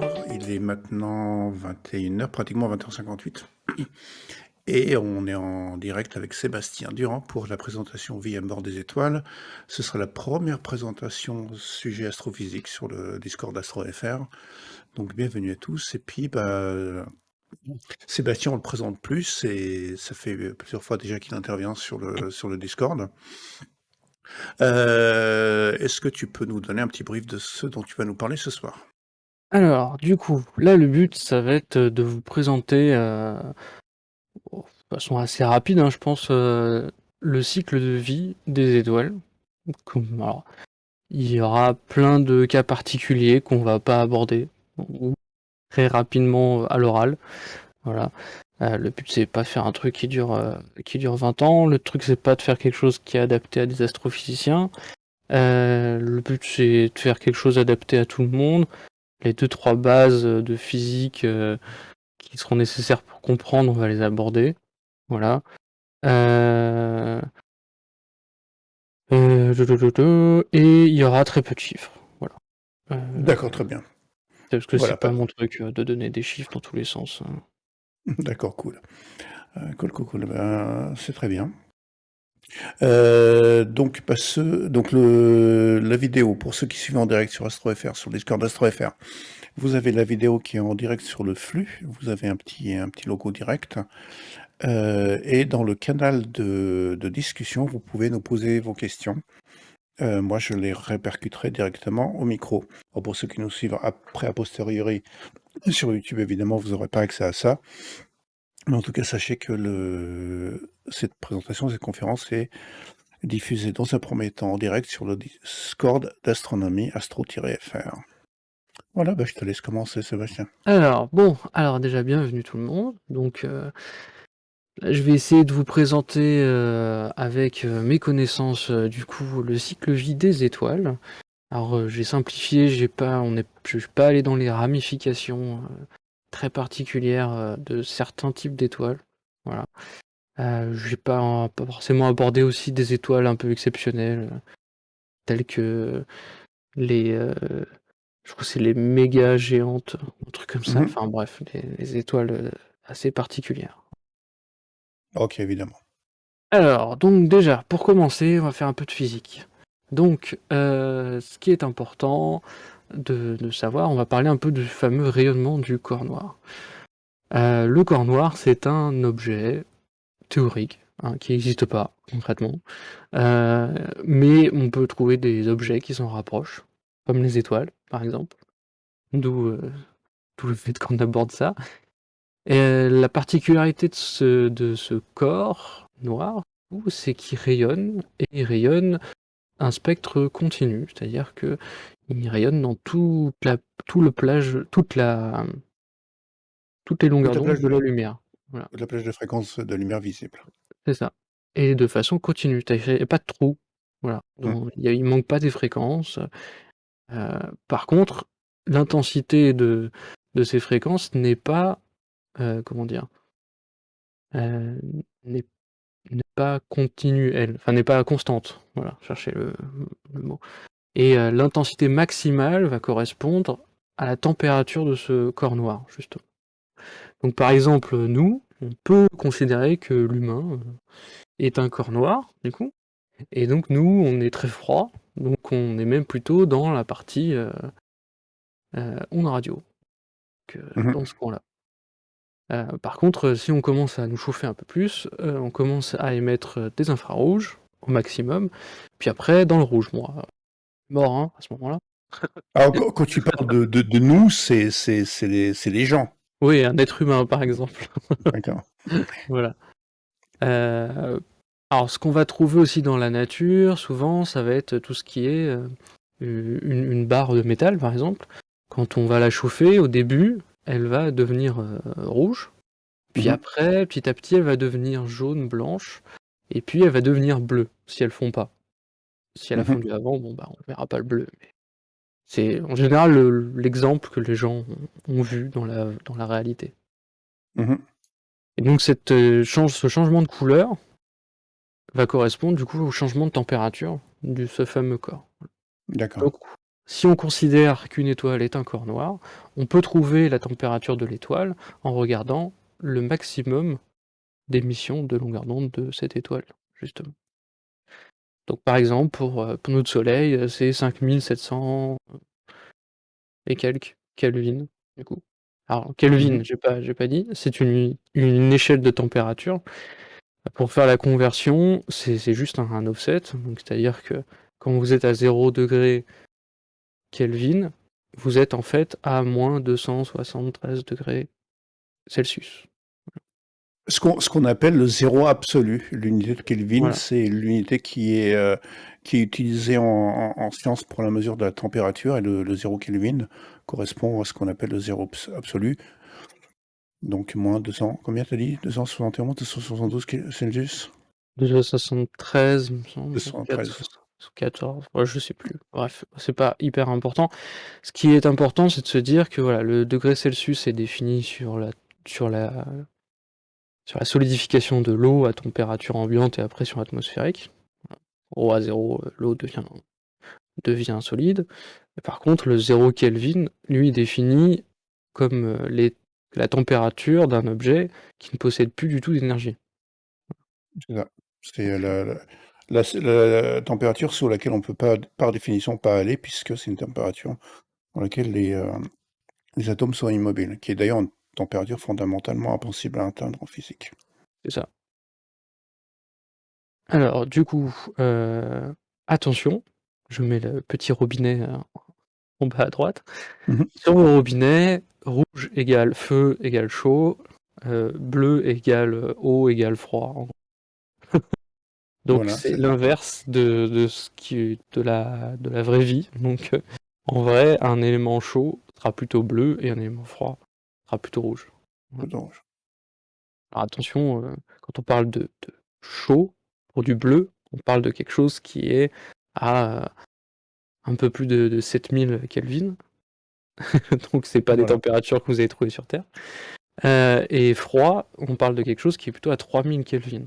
heures. Il est maintenant 21 heures, pratiquement 20h58. Et on est en direct avec Sébastien Durand pour la présentation VMware des étoiles. Ce sera la première présentation sujet astrophysique sur le Discord AstroFR. Donc bienvenue à tous. Et puis Sébastien, on le présente plus et ça fait plusieurs fois déjà qu'il intervient sur le Discord. Est-ce que tu peux nous donner un petit brief de ce dont tu vas nous parler ce soir? Alors, du coup, là, le but, ça va être de vous présenter, de façon assez rapide, hein, je pense, le cycle de vie des étoiles. Alors, il y aura plein de cas particuliers qu'on va pas aborder, ou très rapidement à l'oral. Voilà. Le but, c'est pas de faire un truc qui dure 20 ans. Le truc, c'est pas de faire quelque chose qui est adapté à des astrophysiciens. Le but, c'est de faire quelque chose adapté à tout le monde. Les 2-3 bases de physique qui seront nécessaires pour comprendre, on va les aborder. Voilà. Et il y aura très peu de chiffres. Voilà. D'accord, très bien. Parce que c'est Voilà, pas mon truc de donner des chiffres dans tous les sens. d'accord, cool. Cool. C'est très bien. Donc la vidéo, pour ceux qui suivent en direct sur AstroFR, sur le Discord AstroFR, vous avez la vidéo qui est en direct sur le flux. Vous avez un petit logo direct. Et dans le canal de discussion, vous pouvez nous poser vos questions. Moi, je les répercuterai directement au micro. Bon, pour ceux qui nous suivent après, a posteriori, sur YouTube, évidemment, vous n'aurez pas accès à ça. Mais en tout cas, sachez que cette présentation, cette conférence est diffusée dans un premier temps en direct sur le Discord d'Astronomie, astro-fr. Voilà, je te laisse commencer, Sébastien. Alors déjà, bienvenue tout le monde. Donc, là, je vais essayer de vous présenter avec mes connaissances, du coup, le cycle vie des étoiles. Alors, j'ai simplifié, je suis pas allé dans les ramifications très particulières de certains types d'étoiles. Voilà. J'ai pas forcément abordé aussi des étoiles un peu exceptionnelles, telles que les, je crois que c'est les méga géantes, un truc comme ça. Mhm. Enfin bref, les étoiles assez particulières. Ok, évidemment. Alors, donc déjà, pour commencer, on va faire un peu de physique. Donc, ce qui est important de savoir, on va parler un peu du fameux rayonnement du corps noir. Le corps noir, c'est un objet théorique, hein, qui n'existe pas concrètement, mais on peut trouver des objets qui s'en rapprochent, comme les étoiles, par exemple, d'où d'où le fait qu'on aborde ça. Et la particularité de ce corps noir, c'est qu'il rayonne, et il rayonne un spectre continu, c'est-à-dire que il rayonne dans tout le plage, toutes les longueurs Toute la d'onde plage de de, la lumière. Voilà, toute la plage de fréquence de lumière visible. c'est ça. Et de façon continue, il n'y a pas de trou. Voilà, Mhm. il manque pas des fréquences. Par contre, l'intensité de ces fréquences n'est pas, comment dire, euh, n'est n'est pas continue, elle, enfin n'est pas constante. Voilà, chercher le mot. Et l'intensité maximale va correspondre à la température de ce corps noir, justement. Donc par exemple, nous, on peut considérer que l'humain est un corps noir, du coup, et donc nous, on est très froid, donc on est même plutôt dans la partie ondes radio, Mhm. dans ce coin-là. Par contre, si on commence à nous chauffer un peu plus, on commence à émettre des infrarouges au maximum, puis après dans le rouge, moi, mort hein, à ce moment-là. Alors, quand tu parles de nous, c'est les gens. Oui, un être humain par exemple. D'accord. Voilà. Alors ce qu'on va trouver aussi dans la nature, souvent, ça va être tout ce qui est une barre de métal par exemple. Quand on va la chauffer, au début, elle va devenir rouge. Puis Mhm. après, petit à petit, elle va devenir jaune, blanche, et puis elle va devenir bleue, si elles font pas. Si elle a Mhm. fondu avant, bon bah on verra pas le bleu. Mais c'est en général l'exemple que les gens ont vu dans la réalité. Mhm. Et donc ce changement de couleur va correspondre du coup au changement de température de ce fameux corps. D'accord. Donc si on considère qu'une étoile est un corps noir, on peut trouver la température de l'étoile en regardant le maximum d'émissions de longueur d'onde de cette étoile, justement. Donc par exemple, pour notre Soleil, c'est 5700 et quelques Kelvin, du coup. Alors Mmh. Kelvin, j'ai pas dit, c'est une échelle de température. Pour faire la conversion, c'est juste un offset, donc c'est-à-dire que quand vous êtes à 0 degré Kelvin, vous êtes en fait à moins 273 degrés Celsius. Ce qu'on appelle le zéro absolu. L'unité de Kelvin, Voilà, c'est l'unité qui est utilisée en science pour la mesure de la température, et le 0 Kelvin correspond à ce qu'on appelle le zéro absolu. Donc moins 200, combien t'as dit? 271, 272 Celsius? 273, il me semble, 213. 14, ouais, je sais plus. Bref, c'est pas hyper important. Ce qui est important, c'est de se dire que voilà, le degré Celsius est défini sur la, sur la solidification de l'eau à température ambiante et à pression atmosphérique. Eau à 0, l'eau devient solide. Et par contre, le 0 Kelvin, lui, définit comme la température d'un objet qui ne possède plus du tout d'énergie. C'est ça. C'est Donc, la température sous laquelle on peut pas, par définition, pas aller, puisque c'est une température dans laquelle les atomes sont immobiles, qui est d'ailleurs une température fondamentalement impossible à atteindre en physique. c'est ça. Alors, du coup, attention, je mets le petit robinet en bas à droite. Mmh. Sur le robinet, rouge égale feu égale chaud, bleu égale eau égale froid, en gros. Donc Voilà, c'est c'est ça. l'inverse de ce qui est de la vraie vie. Donc en vrai, un élément chaud sera plutôt bleu et un élément froid sera plutôt rouge. Voilà. Donc, Alors attention, quand on parle de chaud, pour du bleu, on parle de quelque chose qui est à un peu plus de 7000 Kelvin. Donc c'est pas des voilà. températures que vous avez trouvées sur Terre. Et froid, on parle de quelque chose qui est plutôt à 3000 Kelvin.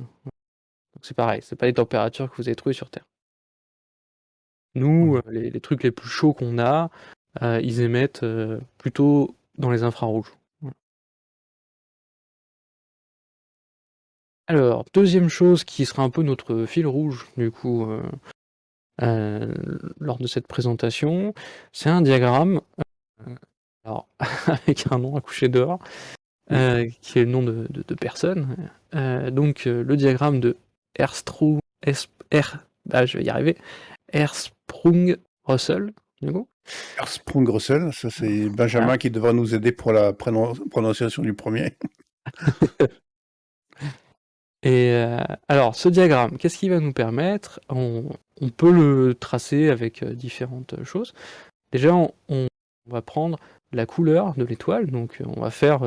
Donc c'est pareil, c'est pas des températures que vous avez trouvées sur Terre. Nous, Voilà. les trucs les plus chauds qu'on a, ils émettent plutôt dans les infrarouges. Voilà. Alors, deuxième chose qui sera un peu notre fil rouge, du coup, euh, lors de cette présentation, c'est un diagramme, alors, avec un nom à coucher dehors, Oui. qui est le nom de personne. Le diagramme de Erström, je vais y arriver, Ersprung-Russell, du coup. Sprung-Russell, ça c'est Voilà. Benjamin qui devra nous aider pour la prononciation du premier. Et alors, ce diagramme, qu'est-ce qu'il va nous permettre? On peut le tracer avec différentes choses. Déjà, on va prendre la couleur de l'étoile, donc on va faire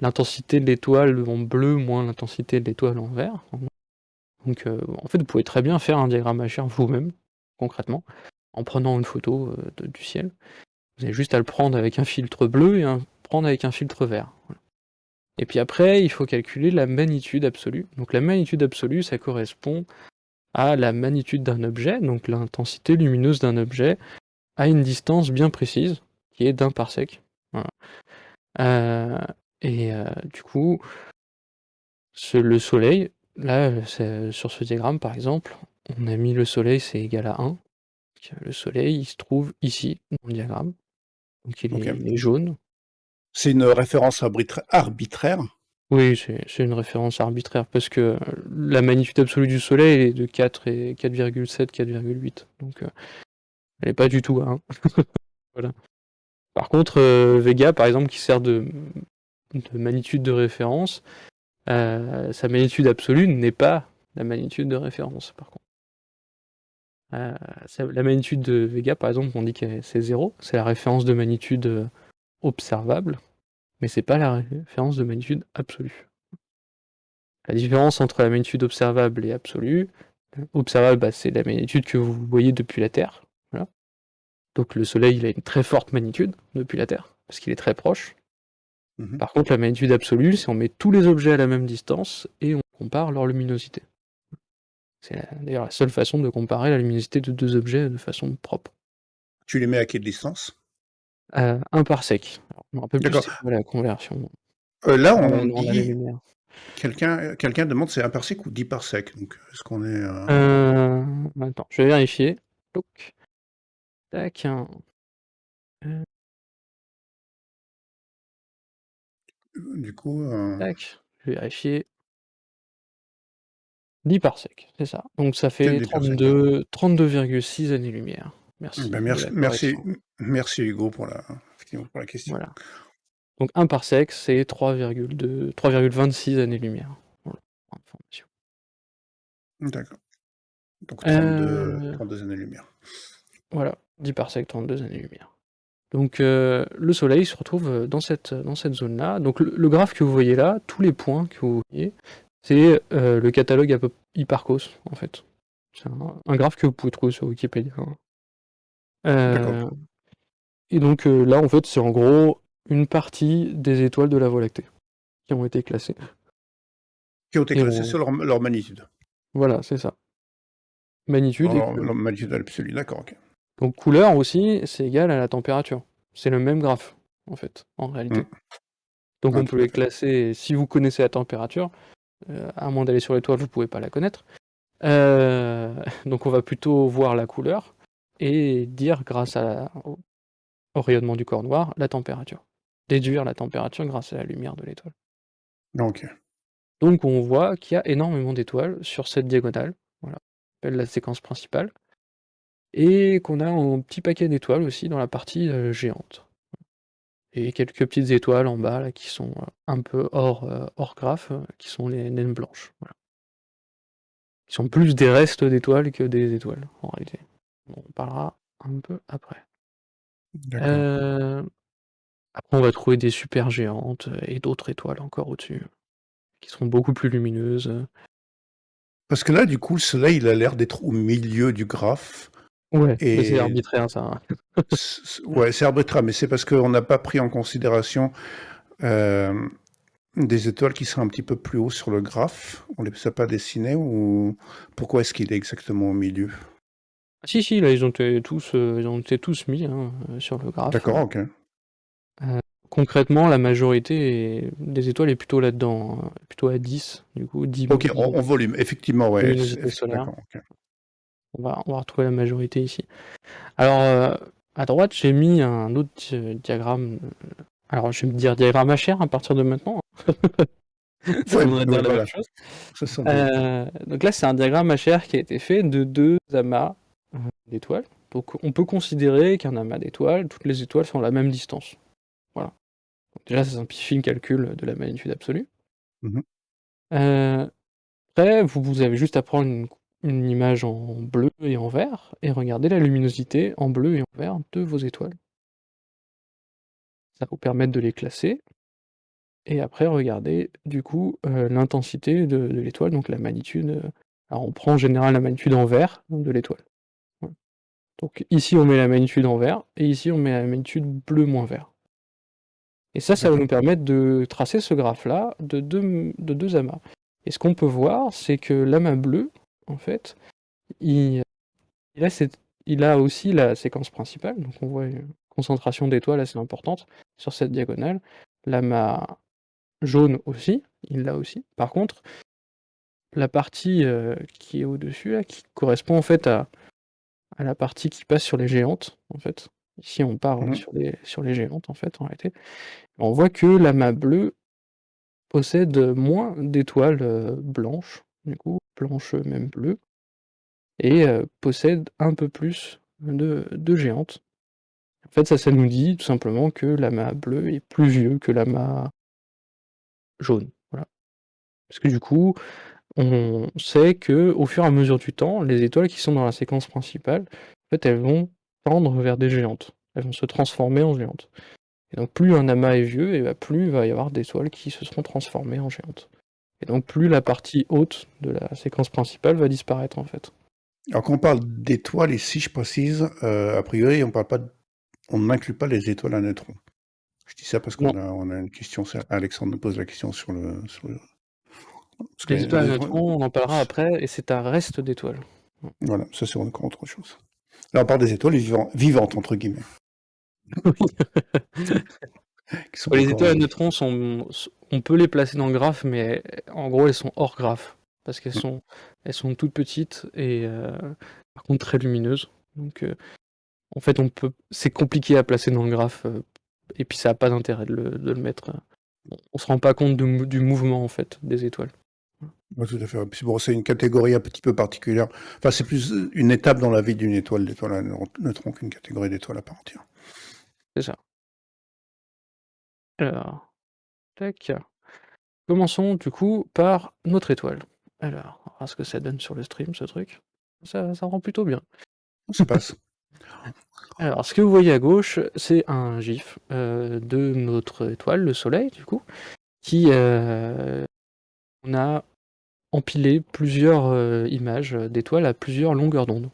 l'intensité de l'étoile en bleu moins l'intensité de l'étoile en vert. Donc en fait, vous pouvez très bien faire un diagramme HR vous-même, concrètement, en prenant une photo du ciel. Vous avez juste à le prendre avec un filtre bleu et prendre avec un filtre vert. Voilà. Et puis après, il faut calculer la magnitude absolue. Donc la magnitude absolue, ça correspond à la magnitude d'un objet, donc l'intensité lumineuse d'un objet, à une distance bien précise, qui est d'1 parsec. Voilà. Euh, du coup, le Soleil, là, sur ce diagramme par exemple, on a mis le Soleil, c'est égal à 1. Le Soleil, il se trouve ici, dans le diagramme. Donc Donc, il est jaune. c'est une référence arbitraire. Oui, c'est une référence arbitraire, parce que la magnitude absolue du Soleil elle est de 4 et 4,7, 4,8. Donc elle n'est pas du tout à 1. Voilà. Par contre, Vega, par exemple, qui sert de magnitude de référence, sa magnitude absolue n'est pas la magnitude de référence, par contre. La magnitude de Vega, par exemple, on dit que c'est 0, c'est la référence de magnitude observable, mais c'est pas la référence de magnitude absolue. La différence entre la magnitude observable et absolue, observable, bah, c'est la magnitude que vous voyez depuis la Terre. Voilà. Donc le Soleil il a une très forte magnitude depuis la Terre, parce qu'il est très proche. Mhm. Par contre, la magnitude absolue, c'est on met tous les objets à la même distance et on compare leur luminosité. C'est d'ailleurs la seule façon de comparer la luminosité de deux objets de façon propre. Tu les mets à quelle distance? 1 parsec. Alors, je me rappelle plus D'accord. c'est quoi la conversion Là, en on en dit années-lumière. quelqu'un demande c'est 1 parsec ou 10 parsecs, donc est-ce qu'on est, Attends, je vais vérifier. Touc, tac, heu, du coup, tac, je vais vérifier. 10 parsecs, c'est ça. Donc ça c'est fait 10 parsecs, hein. 32,6 années-lumière. Merci Ben, de la correction. merci Hugo effectivement pour la question. Voilà. Donc 1 parsec, c'est 3,26 années-lumière. Voilà, pour information. D'accord, donc Heu, 32 années-lumière. voilà, 10 parsecs, 32 années-lumière. Donc le soleil se retrouve, dans cette zone-là. Donc le graphe que vous voyez là, tous les points que vous voyez, c'est, le catalogue Hipparcos, en fait. C'est un graphe que vous pouvez trouver sur Wikipédia, hein. D'accord, Heu et donc là, en fait, c'est en gros une partie des étoiles de la Voie lactée qui ont été classées qui ont été et classés on sur leur magnitude. voilà, c'est ça. Magnitude et couleur. Leur magnitude absolue, d'accord, OK. Donc couleur aussi, c'est égal à la température. C'est le même graphe, en fait, en Mmh. réalité. Donc Ouais, on peut tout à les fait. classer si vous connaissez la température, à moins d'aller sur l'étoile, vous pouvez pas la connaître. Heu, donc on va plutôt voir la couleur et dire grâce au rayonnement du corps noir, la température. Déduire la température grâce à la lumière de l'étoile. OK. Donc on voit qu'il y a énormément d'étoiles sur cette diagonale, voilà, on appelle la séquence principale, et qu'on a un petit paquet d'étoiles aussi dans la partie, géante. Et quelques petites étoiles en bas là qui sont, un peu hors graphe, qui sont les naines blanches, voilà. Qui sont plus des restes d'étoiles que des étoiles, en réalité. On en parlera un peu après. D'accord. Heu, après on va trouver des supergéantes, et d'autres étoiles encore au-dessus, qui seront beaucoup plus lumineuses. Parce que là, du coup, le soleil, il a l'air d'être au milieu du graphe Ouais, mais c'est et arbitraire ça, hein. ouais, c'est arbitraire, mais c'est parce qu'on n'a pas pris en considération, hem, des étoiles qui seraient un petit peu plus haut sur le graphe. On les a pas dessinées ou pourquoi est-ce qu'il est exactement au milieu? Ah si, si, là ils ont été tous mis, hein, sur le graphe. D'accord, OK. Heu, concrètement la majorité des étoiles est plutôt là-dedans, hein, plutôt à 10 du coup, 10 OK, en volume, effectivement, ouais, luminosité solaire. d'accord, OK. On va retrouver la majorité ici. Alors, à droite, j'ai mis un autre diagramme, alors je vais me dire diagramme HR à partir de maintenant, hein. Ça Ouais, voudrait dire ouais, la même voilà, chose. c'est ça le but. Donc là, c'est un diagramme HR qui a été fait de 2 amas, d'étoiles. Donc on peut considérer qu'un amas d'étoiles, toutes les étoiles sont à la même distance. Voilà. Donc déjà, ça simplifie le calcul de la magnitude absolue. Mmh. Heu, après, vous avez juste à prendre une image en bleu et en vert et regarder la luminosité en bleu et en vert de vos étoiles. Ça va vous permettre de les classer et après regarder du coup, l'intensité de l'étoile, donc la magnitude, alors on prend en général la magnitude en vert de l'étoile. Voilà. Donc ici on met la magnitude en vert et ici on met la magnitude bleu moins vert. Et ça va D'accord. nous permettre de tracer ce graphe-là de deux amas. Et ce qu'on peut voir, c'est que l'amas bleu, en fait, il il a cette il a aussi la séquence principale, donc on voit une concentration d'étoiles assez importante sur cette diagonale. L'amas jaune aussi, il l'a aussi. Par contre, la partie, qui est au-dessus là, qui correspond en fait à la partie qui passe sur les géantes, en fait. Ici on part, Mmh. sur les géantes en fait, en réalité. On voit que l'amas bleu possède moins d'étoiles, blanches, du coup, blanches, même bleues, et possède un peu plus de géantes. En fait, ça nous dit tout simplement que l'amas bleu est plus vieux que l'amas jaune, voilà. Parce que du coup, on sait qu'au fur et à mesure du temps, les étoiles qui sont dans la séquence principale, en fait, elles vont tendre vers des géantes. Elles vont se transformer en géantes. Et donc plus un amas est vieux, et bah, plus il va y avoir d'étoiles qui se seront transformées en géantes. Et donc plus la partie haute de la séquence principale va disparaître, en fait. Alors quand on parle d'étoiles ici, je précise, a priori, on n'inclut pas les étoiles à neutrons. Je dis ça parce Non, on a une question, Alexandre nous pose la question parce que les étoiles à les étoiles, neutrons, on en parlera après, et c'est un reste d'étoiles. voilà, ça c'est encore autre chose. Là, on parle des étoiles vivantes, entre guillemets, qui sont Les encore étoiles à là. neutrons on peut les placer dans le graphe, mais en gros elles sont hors graphe parce qu'elles sont toutes petites et par contre très lumineuses. Donc en fait c'est compliqué à placer dans le graphe et puis ça n'a pas d'intérêt de le mettre. On se rend pas compte du mouvement en fait des étoiles. Ouais, tout à fait. Puis bon, c'est une catégorie un petit peu particulière. Enfin, c'est plus une étape dans la vie d'une étoile d'étoiles à neutrons qu'une catégorie d'étoiles à part entière. C'est ça. Alors, tac. Commençons du coup par notre étoile. Alors, on va voir ce que ça donne sur le stream ce truc. Ça rend plutôt bien. Ça passe. Alors, ce que vous voyez à gauche, c'est un GIF de notre étoile, le Soleil, du coup, qui on a empilé plusieurs images d'étoiles à plusieurs longueurs d'onde.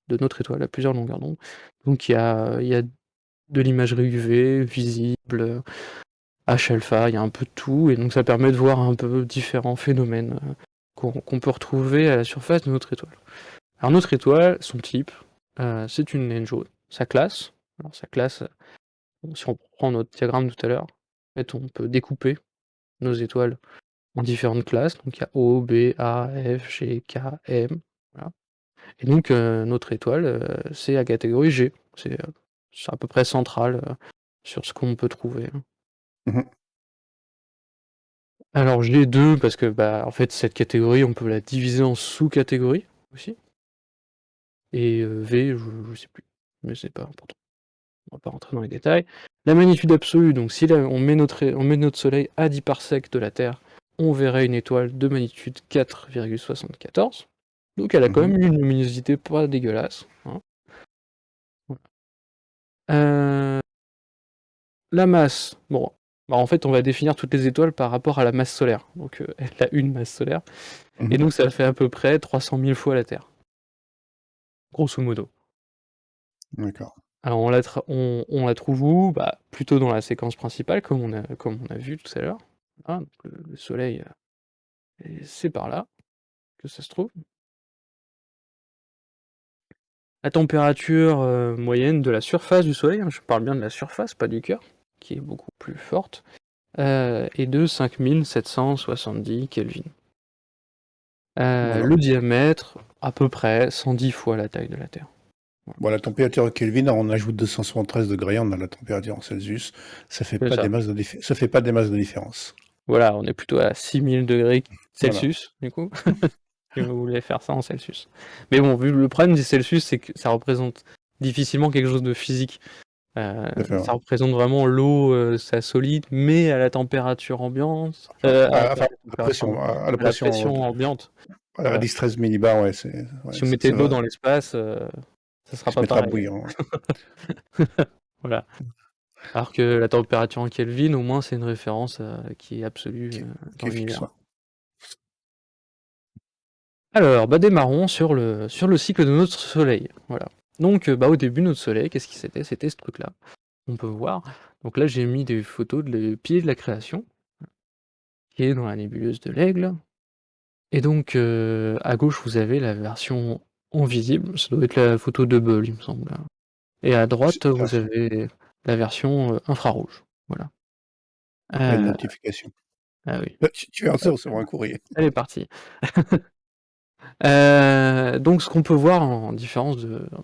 De notre étoile à plusieurs longueurs d'onde. Donc il y a de l'imagerie UV, visible, H-alpha, il y a un peu de tout, et donc ça permet de voir un peu différents phénomènes qu'on peut retrouver à la surface de notre étoile. Alors notre étoile, son type, c'est une naine jaune. Sa classe, alors sa classe, si on prend notre diagramme tout à l'heure, en fait on peut découper nos étoiles en différentes classes, donc il y a O, B, A, F, G, K, M, voilà. Et donc notre étoile, c'est la catégorie G, c'est à peu près central sur ce qu'on peut trouver. Mhm. Alors G2 parce que en fait cette catégorie on peut la diviser en sous-catégories aussi. Et V, je sais plus, mais c'est pas important. On va pas rentrer dans les détails. La magnitude absolue, donc si là, on met notre Soleil à 10 parsecs de la Terre, on verrait une étoile de magnitude 4,74. Donc elle a quand même une luminosité pas dégueulasse. Hein. Voilà. La masse, bon, en fait on va définir toutes les étoiles par rapport à la masse solaire. Donc elle a une masse solaire. Et donc ça fait à peu près 300 000 fois la Terre. Grosso modo. D'accord. Alors on la trouve où? Plutôt dans la séquence principale, comme on a vu tout à l'heure. Ah, donc le Soleil, c'est par là que ça se trouve. La température moyenne de la surface du Soleil, hein, je parle bien de la surface, pas du cœur, qui est beaucoup plus forte, est de 5770 Kelvin. Voilà. Le diamètre, à peu près 110 fois la taille de la Terre. Bon, la température Kelvin, on ajoute 273 degrés, on a la température en Celsius. Ça fait C'est pas ça. ça fait pas des masses de différence. Voilà, on est plutôt à 6000 degrés Voilà. Celsius, du coup. Si vous voulez faire ça en Celsius. Mais bon, vu le problème des Celsius, c'est que ça représente difficilement quelque chose de physique. Tout à fait, ouais. Ça représente vraiment l'eau, ça solide, mais à la température ambiante, à Enfin, la température, à la à la pression, pression ambiante. à 10-13 millibars, ouais, Si vous mettez de l'eau dans l'espace, ça sera il se pas mettra à pareil. bouillir. Ouais. Voilà. Alors que la température en Kelvin, au moins, c'est une référence qui est absolue Qui dans est fixe, l'univers. ouais. Alors, démarrons sur le cycle de notre Soleil. Voilà. Donc, au début, notre Soleil, qu'est-ce qui c'était? C'était ce truc-là. On peut voir. Donc là, j'ai mis des photos de pied de la création, qui est dans la nébuleuse de l'Aigle. Et donc, à gauche, vous avez la version en visible. Ça doit être la photo de Hubble, il me semble. Et à droite, vous avez la version infrarouge. Voilà. Il y a une notification. Ah oui. Tu viens de recevoir un courrier. Elle est partie. Donc ce qu'on peut voir en différence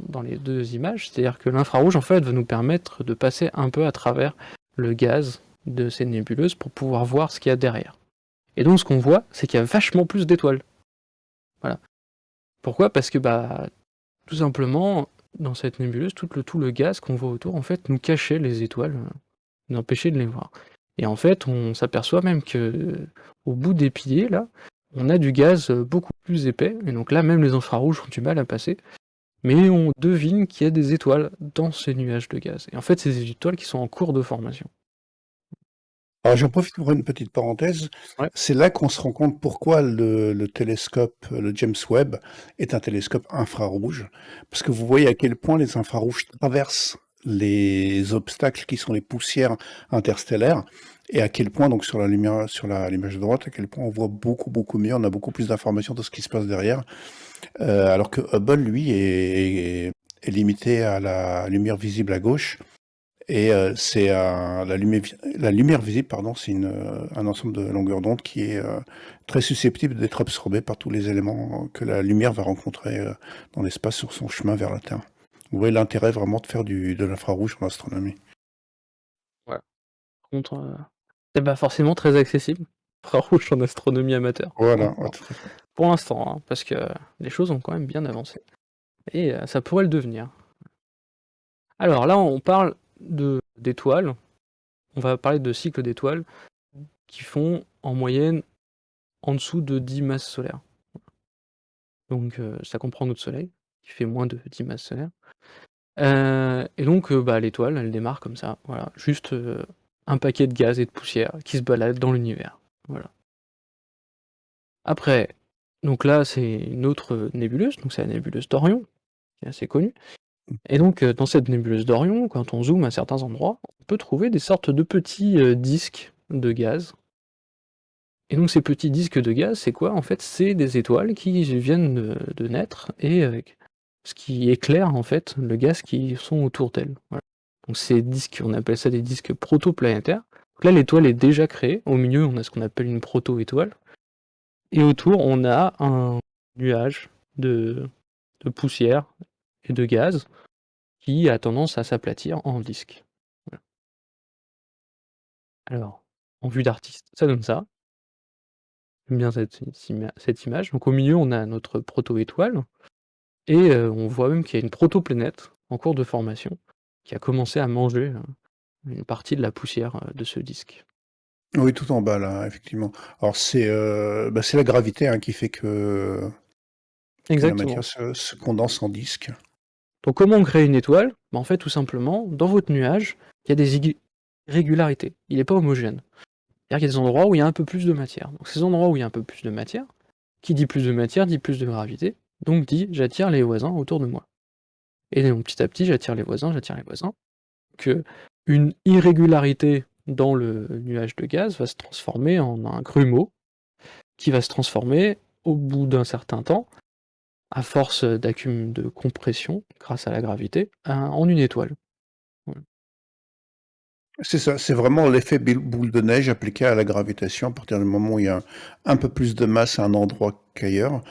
dans les deux images, c'est-à-dire que l'infrarouge en fait va nous permettre de passer un peu à travers le gaz de ces nébuleuses pour pouvoir voir ce qu'il y a derrière. Et donc ce qu'on voit, c'est qu'il y a vachement plus d'étoiles. Voilà. Pourquoi? Parce que tout simplement, dans cette nébuleuse, tout le gaz qu'on voit autour en fait nous cachait les étoiles, nous empêchait de les voir. Et en fait, on s'aperçoit même que au bout des piliers, là, on a du gaz beaucoup plus épais, et donc là, même les infrarouges ont du mal à passer, mais on devine qu'il y a des étoiles dans ces nuages de gaz. Et en fait, c'est des étoiles qui sont en cours de formation. Alors j'en profite pour une petite parenthèse. Ouais. C'est là qu'on se rend compte pourquoi le télescope, le James Webb, est un télescope infrarouge. Parce que vous voyez à quel point les infrarouges traversent les obstacles qui sont les poussières interstellaires, et à quel point, donc sur la lumière, sur l'image de droite, à quel point on voit beaucoup mieux, on a beaucoup plus d'informations de ce qui se passe derrière. Alors que Hubble, lui, est limité à la lumière visible à gauche. Et c'est la lumière visible, pardon, c'est un ensemble de longueurs d'onde qui est très susceptible d'être absorbé par tous les éléments que la lumière va rencontrer dans l'espace sur son chemin vers la Terre. Vous voyez l'intérêt vraiment de faire de l'infrarouge en astronomie. Voilà. Par contre, c'est pas forcément très accessible. Infrarouge en astronomie amateur. Voilà, ouais, Encore. tout à fait. Pour l'instant, hein, parce que les choses ont quand même bien avancé. Et ça pourrait le devenir. Alors là, on parle d'étoiles. On va parler de cycles d'étoiles qui font en moyenne en dessous de 10 masses solaires. Donc ça comprend notre Soleil, qui fait moins de 10 masses solaires. Et donc bah, l'étoile, elle démarre comme ça, voilà, juste un paquet de gaz et de poussière qui se balade dans l'univers. Voilà. Après, donc là, c'est une autre nébuleuse, donc c'est la nébuleuse d'Orion, qui est assez connue. Et donc, dans cette nébuleuse d'Orion, quand on zoome à certains endroits, on peut trouver des sortes de petits disques de gaz. Et donc, ces petits disques de gaz, c'est quoi? En fait, c'est des étoiles qui viennent de naître et ce qui éclaire en fait le gaz qui sont autour d'elles. Voilà. Donc, ces disques, on appelle ça des disques protoplanétaires. Donc là, l'étoile est déjà créée. Au milieu, on a ce qu'on appelle une proto-étoile. Et autour, on a un nuage de poussière et de gaz qui a tendance à s'aplatir en disque. Voilà. Alors, en vue d'artiste, ça donne ça. J'aime bien cette image. Donc au milieu, on a notre proto-étoile, et on voit même qu'il y a une protoplanète en cours de formation qui a commencé à manger une partie de la poussière de ce disque. Oui, tout en bas là, effectivement. Alors c'est la gravité hein, qui fait que la Exactement. matière se condense en disque. Donc comment on crée une étoile? En fait, tout simplement, dans votre nuage, il y a des irrégularités. Il n'est pas homogène. C'est-à-dire qu'il y a des endroits où il y a un peu plus de matière. Donc ces endroits où il y a un peu plus de matière, qui dit plus de matière dit plus de gravité, donc dit j'attire les voisins autour de moi. Et donc petit à petit, j'attire les voisins, que une irrégularité dans le nuage de gaz va se transformer en un grumeau, qui va se transformer au bout d'un certain temps, à force de compression, grâce à la gravité, en une étoile. Voilà. C'est ça, c'est vraiment l'effet boule de neige appliqué à la gravitation. À partir du moment où il y a un peu plus de masse à un endroit qu'ailleurs,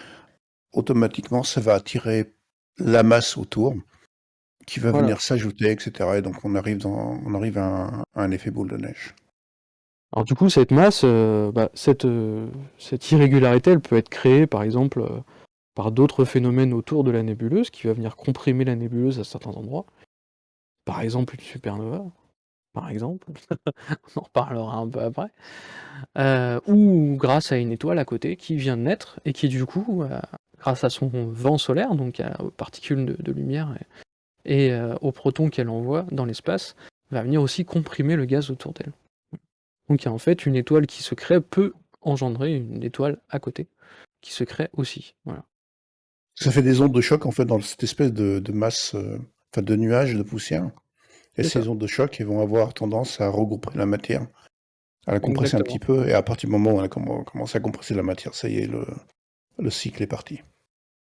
automatiquement, ça va attirer la masse autour, qui va Voilà. venir s'ajouter, etc. Et donc on arrive à un effet boule de neige. Alors du coup, cette masse, cette irrégularité, elle peut être créée par exemple par d'autres phénomènes autour de la nébuleuse, qui va venir comprimer la nébuleuse à certains endroits. Par exemple une supernova, par exemple, on en reparlera un peu après. Ou grâce à une étoile à côté qui vient de naître et qui du coup, grâce à son vent solaire, donc aux particules de lumière et aux protons qu'elle envoie dans l'espace, va venir aussi comprimer le gaz autour d'elle. Donc il y a en fait une étoile qui se crée peut engendrer une étoile à côté, qui se crée aussi. Voilà. Ça fait des ondes de choc en fait dans cette espèce de masse, enfin de nuages de poussière. Et C'est ces ça, ondes de choc, elles vont avoir tendance à regrouper la matière, à la compresser un petit exactement. peu. Et à partir du moment où on a commencé à compresser la matière, ça y est, le cycle est parti.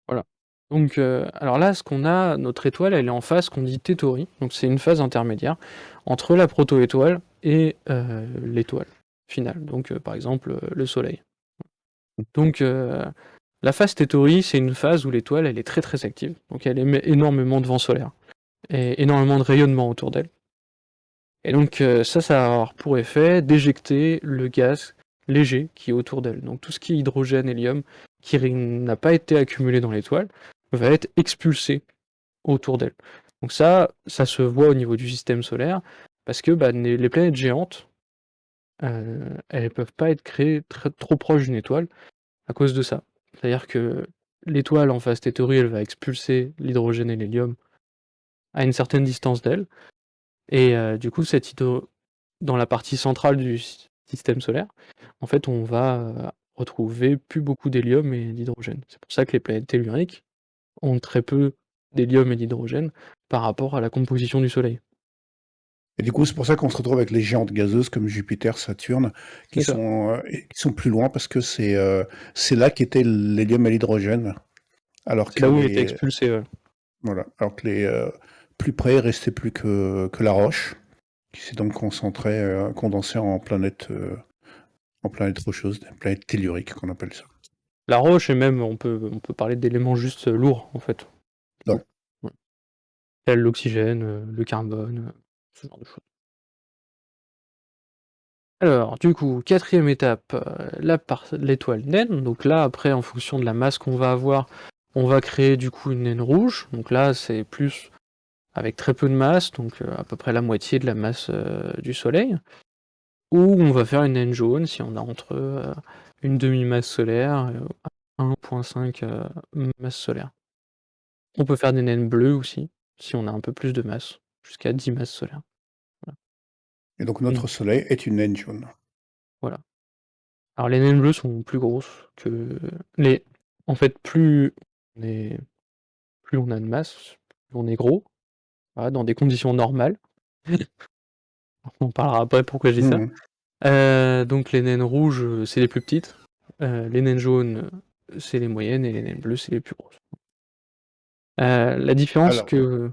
Voilà. Donc, alors là, ce qu'on a, notre étoile, elle est en phase qu'on dit théorie. Donc c'est une phase intermédiaire entre la proto-étoile et l'étoile finale. Donc par exemple le Soleil. Donc la phase théorie, c'est une phase où l'étoile, elle est très très active. Donc elle émet énormément de vent solaire et énormément de rayonnement autour d'elle. Et donc ça va avoir pour effet d'éjecter le gaz léger qui est autour d'elle. Donc tout ce qui est hydrogène, hélium, qui n'a pas été accumulé dans l'étoile, va être expulsé autour d'elle. Donc ça se voit au niveau du système solaire, parce que bah, les planètes géantes, elles ne peuvent pas être créées trop proches d'une étoile à cause de ça. C'est-à-dire que l'étoile en phase théorie, elle va expulser l'hydrogène et l'hélium à une certaine distance d'elle, et du coup, dans la partie centrale du système solaire, en fait, on va retrouver plus beaucoup d'hélium et d'hydrogène. C'est pour ça que les planètes telluriques ont très peu d'hélium et d'hydrogène par rapport à la composition du Soleil. Et du coup, c'est pour ça qu'on se retrouve avec les géantes gazeuses comme Jupiter, Saturne, C'est ça. qui sont plus loin parce que c'est là qu'était l'hélium et l'hydrogène. Alors C'est là que où il était expulsé. Voilà. Alors que les plus près, il restait plus que la roche, qui s'est donc condensée en planète rocheuse, planète tellurique qu'on appelle ça. La roche, et même on peut parler d'éléments juste lourds, en fait. Ouais. Ouais. Tel l'oxygène, le carbone, ce genre de choses. Alors, du coup, quatrième étape, l'étoile naine. Donc là, après, en fonction de la masse qu'on va avoir, on va créer du coup une naine rouge. Donc là, c'est plus avec très peu de masse, donc à peu près la moitié de la masse du Soleil. Ou on va faire une naine jaune si on a entre une demi-masse solaire et 1,5 masse solaire. On peut faire des naines bleues aussi, si on a un peu plus de masse, jusqu'à 10 masses solaires. Et donc notre Soleil est une naine jaune. Voilà. Alors les naines bleues sont plus grosses que les. En fait, plus on a de masse, plus on est gros, voilà, dans des conditions normales. On en parlera après pourquoi je dis ça. Mhm. Donc les naines rouges, c'est les plus petites. Les naines jaunes, c'est les moyennes, et les naines bleues, c'est les plus grosses. La différence Alors, que.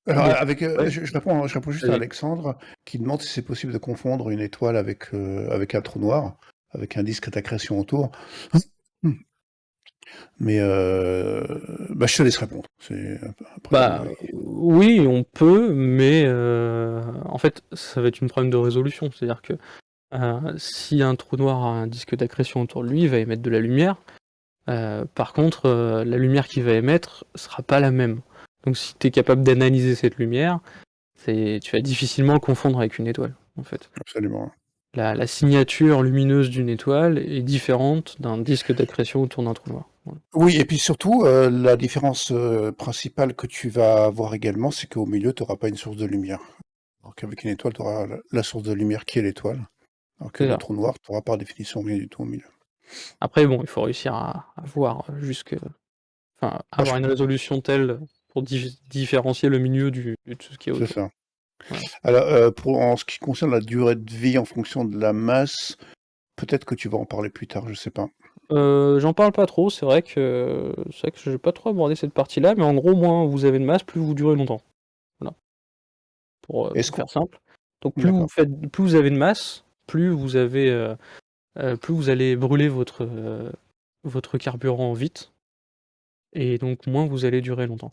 alors, Yes. avec, Ouais, je réponds juste à vas-y. Alexandre qui demande si c'est possible de confondre une étoile avec un trou noir, avec un disque d'accrétion autour. Mais bah, je te laisse répondre. Après, Bah oui, on peut, mais en fait, ça va être une problème de résolution. C'est-à-dire que si un trou noir a un disque d'accrétion autour de lui, il va émettre de la lumière. Par contre, la lumière qu'il va émettre sera pas la même. Donc si tu es capable d'analyser cette lumière, tu vas difficilement le confondre avec une étoile, en fait. absolument. La signature lumineuse d'une étoile est différente d'un disque d'accrétion autour d'un trou noir. Voilà. Oui, et puis surtout, la différence principale que tu vas avoir également, c'est qu'au milieu, tu n'auras pas une source de lumière. Alors qu'avec une étoile, tu auras la source de lumière qui est l'étoile. Alors que C'est le ça. trou noir, tu n'auras par définition rien du tout au milieu. Après, bon, il faut réussir à voir enfin, Bah, avoir une résolution telle pour différencier le milieu de tout ce qui est c'est autour. ça. Voilà. Alors, en ce qui concerne la durée de vie en fonction de la masse, peut-être que tu vas en parler plus tard, je sais pas. J'en parle pas trop, c'est vrai que j'ai pas trop abordé cette partie-là, mais en gros, moins vous avez de masse, plus vous durez longtemps. Voilà, Est-ce pour qu'on... faire simple. Donc D'accord. plus vous avez de masse, plus vous allez brûler votre carburant vite, et donc moins vous allez durer longtemps.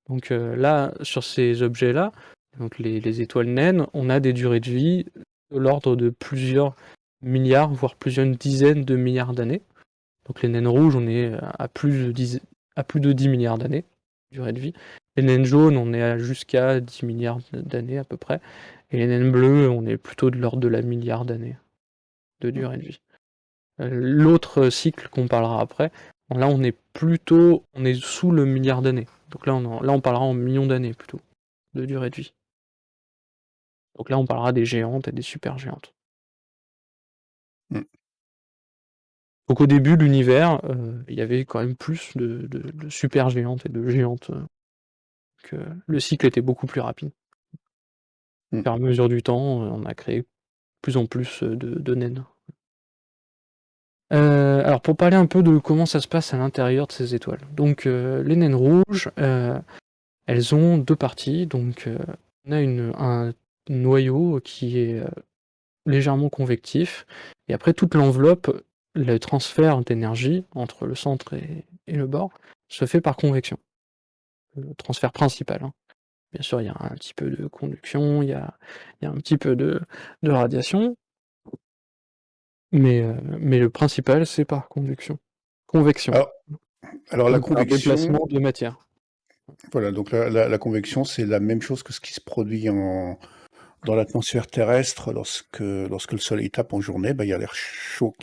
Donc là, sur ces objets-là, donc les étoiles naines, on a des durées de vie de l'ordre de plusieurs milliards, voire plusieurs dizaines de milliards d'années. Donc les naines rouges, on est à plus de 10 milliards d'années, durée de vie. Les naines jaunes, on est jusqu'à 10 milliards d'années à peu près. Et les naines bleues, on est plutôt de l'ordre de la milliard d'années de durée de vie. L'autre cycle qu'on parlera après, là on est sous le milliard d'années. Donc là on parlera en millions d'années plutôt, de durée de vie. Donc là on parlera des géantes et des super géantes. Mm. Donc au début de l'univers, il y avait quand même plus de super géantes et de géantes. Que le cycle était beaucoup plus rapide. Au Mm. fur et à mesure du temps, on a créé plus en plus de naines. Alors pour parler un peu de comment ça se passe à l'intérieur de ces étoiles. Donc les naines rouges, elles ont deux parties. Donc on a un noyau qui est légèrement convectif, et après toute l'enveloppe, le transfert d'énergie entre le centre et le bord se fait par convection. Le transfert principal, hein. Bien sûr, il y a un petit peu de conduction, il y a un petit peu de radiation, mais le principal, c'est par convection, Alors, alors la donc par convection, déplacement de matière. voilà, donc la convection, c'est la même chose que ce qui se produit dans l'atmosphère terrestre lorsque le soleil tape en journée, bah, il y a l'air chaud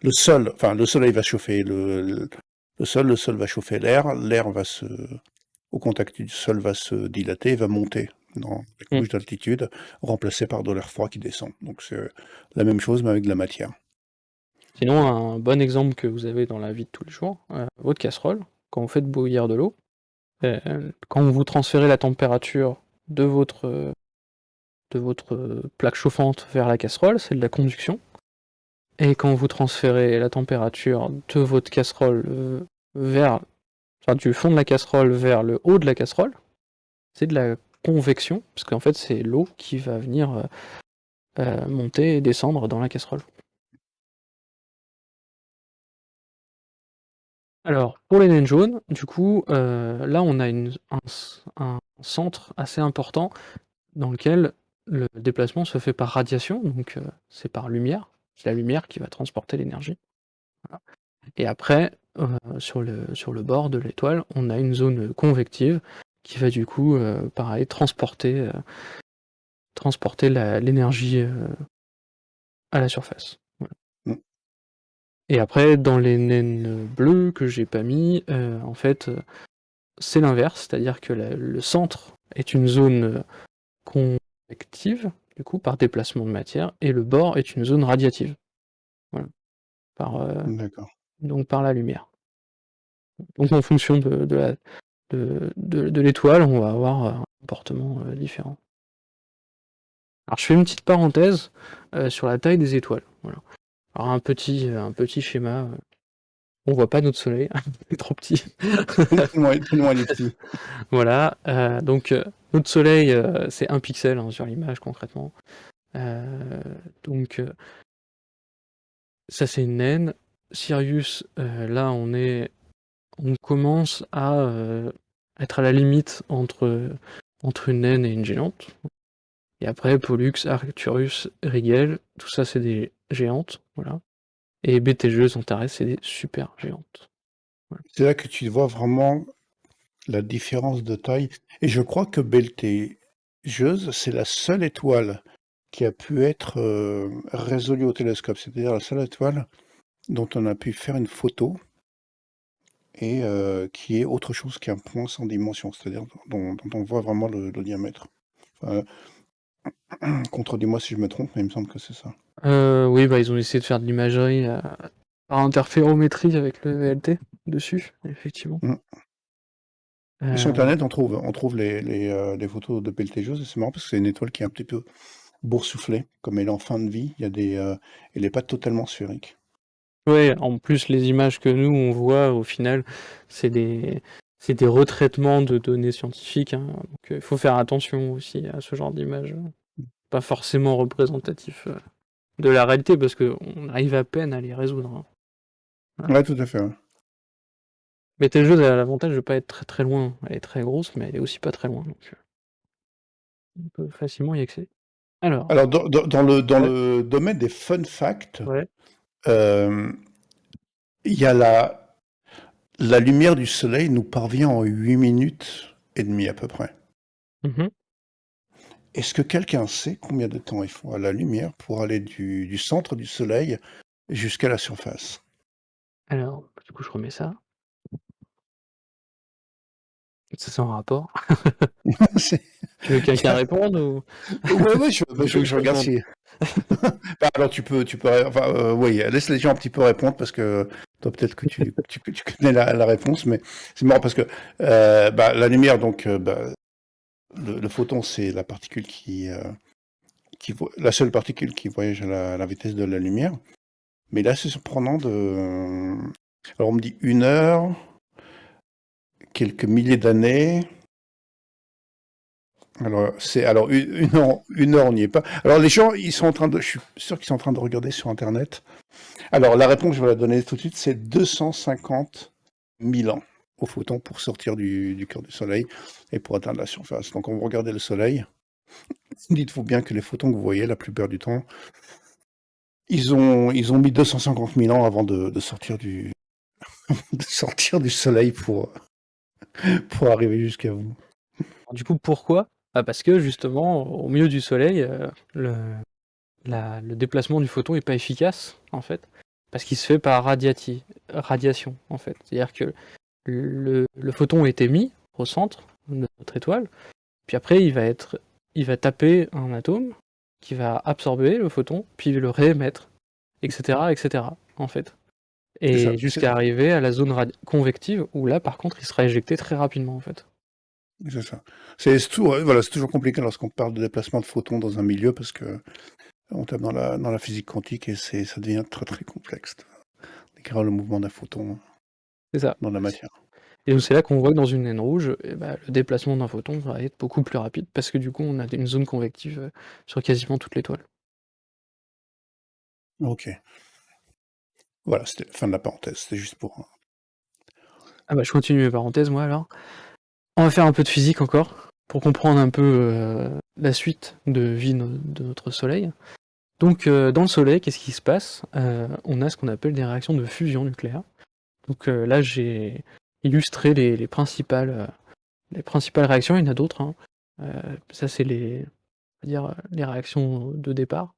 le soleil va chauffer le sol va chauffer l'air au contact du sol va se dilater et va monter avec Mm. plus d'altitude, remplacé par de l'air froid qui descend. Donc c'est la même chose mais avec de la matière. Sinon, un bon exemple que vous avez dans la vie de tous les jours, votre casserole, quand vous faites bouillir de l'eau, quand vous transférez la température de votre plaque chauffante vers la casserole, c'est de la conduction. Et quand vous transférez la température de votre casserole vers enfin, du fond de la casserole vers le haut de la casserole, c'est de la convection, parce qu'en fait, c'est l'eau qui va venir monter et descendre dans la casserole. Alors, pour les naines jaunes, du coup, là, on a un centre assez important dans lequel le déplacement se fait par radiation, donc c'est par lumière. C'est la lumière qui va transporter l'énergie. Voilà. Et après, sur le bord de l'étoile, on a une zone convective qui va du coup, pareil, transporter l'énergie à la surface. Voilà. Mm. Et après, dans les naines bleues que j'ai pas mis, en fait, c'est l'inverse, c'est-à-dire que le centre est une zone convective, du coup, par déplacement de matière, et le bord est une zone radiative. Voilà. D'accord. Donc par la lumière. Donc en fonction de l'étoile, on va avoir un comportement différent. Alors je fais une petite parenthèse sur la taille des étoiles. Voilà. Alors un petit schéma. On voit pas notre soleil, c'est trop petit. Tellement il est petit. Voilà. Donc notre soleil, c'est 1 pixel hein, sur l'image concrètement. Donc ça c'est une naine. Sirius, là on commence à être à la limite entre une naine et une géante. Et après, Pollux, Arcturus, Rigel, tout ça c'est des géantes, voilà. Et Betelgeuse, Antares, c'est des super géantes. Voilà. C'est là que tu vois vraiment la différence de taille. Et je crois que Betelgeuse, c'est la seule étoile qui a pu être résolue au télescope. C'est-à-dire la seule étoile dont on a pu faire une photo et qui est autre chose qu'un point sans dimension, c'est-à-dire dont on voit vraiment le diamètre. Enfin, contredis-moi si je me trompe, mais il me semble que c'est ça. Oui, bah ils ont essayé de faire de l'imagerie par interférométrie avec le VLT dessus, effectivement. Mm. Et sur Euh, Internet, on trouve les photos de Betelgeuse, et c'est marrant parce que c'est une étoile qui est un petit peu boursouflée, comme elle est en fin de vie. Elle n'est pas totalement sphérique. ouais, en plus les images que nous on voit au final, c'est des retraitements de données scientifiques, hein. Donc il faut faire attention aussi à ce genre d'images, pas forcément représentatif de la réalité parce qu'on arrive à peine à les résoudre, hein. Voilà. Ouais, tout à fait. Ouais. Mais tel jeu a l'avantage de pas être très très loin. Elle est très grosse, mais elle est aussi pas très loin, donc on peut facilement y accéder. Alors, Alors, dans ouais, le domaine des fun facts, ouais. euh, il y a la lumière du soleil nous parvient en 8 minutes et demie à peu près. Mhm. Est-ce que quelqu'un sait combien de temps il faut à la lumière pour aller du centre du soleil jusqu'à la surface? Alors, du coup, je remets ça. Ça, c'est en rapport. C'est- Tu veux que quelqu'un réponde ou Ouais, ouais, tu veux que je je regarde réponde? si. Bah, alors enfin, oui, laisse les gens un petit peu répondre parce que toi peut-être que tu connais la réponse, mais c'est marrant parce que bah, la lumière, donc bah, le photon, c'est la particule la seule particule qui voyage à la vitesse de la lumière. Mais là, c'est surprenant alors on me dit 1 heure, quelques milliers d'années. Alors une heure, on n'y est pas. Alors les gens, je suis sûr qu'ils sont en train de regarder sur Internet. Alors la réponse, je vais la donner tout de suite, c'est 250 000 ans au photon pour sortir du cœur du Soleil et pour atteindre la surface. Donc on va regarder le Soleil. Dites-vous bien que les photons que vous voyez, la plupart du temps, ils ont mis 250 000 ans avant de sortir de sortir du Soleil pour arriver jusqu'à vous. Du coup, pourquoi? Bah, parce que justement, au milieu du soleil, le déplacement du photon est pas efficace, en fait, parce qu'il se fait par radiation, en fait. C'est-à-dire que le photon est émis au centre de notre étoile, puis après il va taper un atome qui va absorber le photon, puis le réémettre, etc., etc., en fait. C'est ça. Et jusqu'à arriver à la zone convective, où là, par contre, il sera éjecté très rapidement, en fait. C'est ça. Voilà, c'est toujours compliqué lorsqu'on parle de déplacement de photons dans un milieu parce que on tape dans la physique quantique et ça devient très très complexe. Décrire le mouvement d'un photon C'est ça. dans la matière. Et donc c'est là qu'on voit que dans une naine rouge, le déplacement d'un photon va être beaucoup plus rapide, parce que du coup on a une zone convective sur quasiment toute l'étoile. OK. Voilà, c'était la fin de la parenthèse, c'était juste pour, Ah bah je continue mes parenthèses moi alors. On va faire un peu de physique encore, pour comprendre un peu la suite de vie de notre Soleil. Donc dans le Soleil, qu'est-ce qui se passe? On a ce qu'on appelle des réactions de fusion nucléaire. Donc là j'ai illustré les principales réactions, il y en a d'autres, hein. Ça c'est on va dire, les réactions de départ.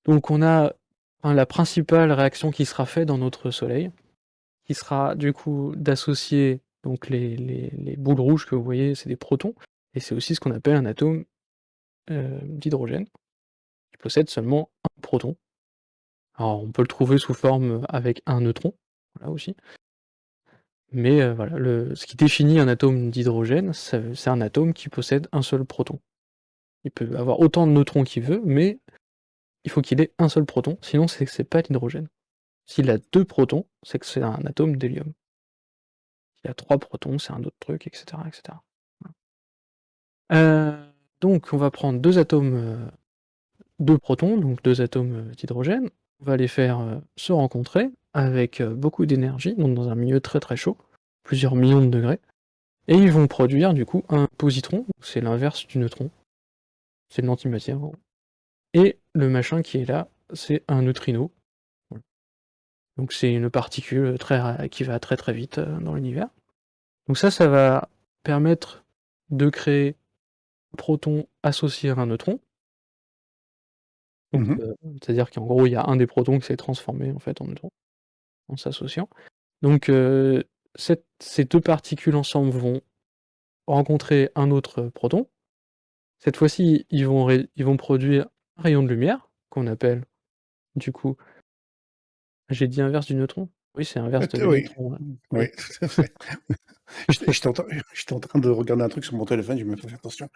Donc on a la principale réaction qui sera faite dans notre Soleil, qui sera du coup d'associer donc les boules rouges que vous voyez, c'est des protons, et c'est aussi ce qu'on appelle un atome d'hydrogène, qui possède seulement un proton. Alors on peut le trouver sous forme avec un neutron, voilà aussi. Mais voilà, ce qui définit un atome d'hydrogène, c'est un atome qui possède un seul proton. Il peut avoir autant de neutrons qu'il veut, mais il faut qu'il ait un seul proton, sinon c'est que c'est pas l'hydrogène. S'il a 2 protons, c'est que c'est un atome d'hélium. S'il a 3 protons, c'est un autre truc, etc., etc. Donc on va prendre 2 atomes, 2 protons, donc 2 atomes, d'hydrogène, on va les faire, se rencontrer avec, beaucoup d'énergie, donc dans un milieu très, très chaud, plusieurs millions de degrés, et ils vont produire du coup un positron, c'est l'inverse du neutron, c'est de l'antimatière, en gros. Et le machin qui est là, c'est un neutrino. Voilà. Donc c'est une particule qui va très, très vite, dans l'univers. Donc ça va permettre de créer un proton associé à un neutron. Donc, mmh. c'est-à-dire qu'en gros, il y a un des protons qui s'est transformé en fait en neutron, en s'associant. Donc, ces 2 particules ensemble vont rencontrer un autre proton. Cette fois-ci, ils vont produire un rayon de lumière, qu'on appelle du coup, j'ai dit inverse du neutron? Oui, c'est inverse de Oui, l'électron, ouais. oui, Oui. tout à fait. J'étais en train de regarder un truc sur mon téléphone, j'ai même pas fait attention.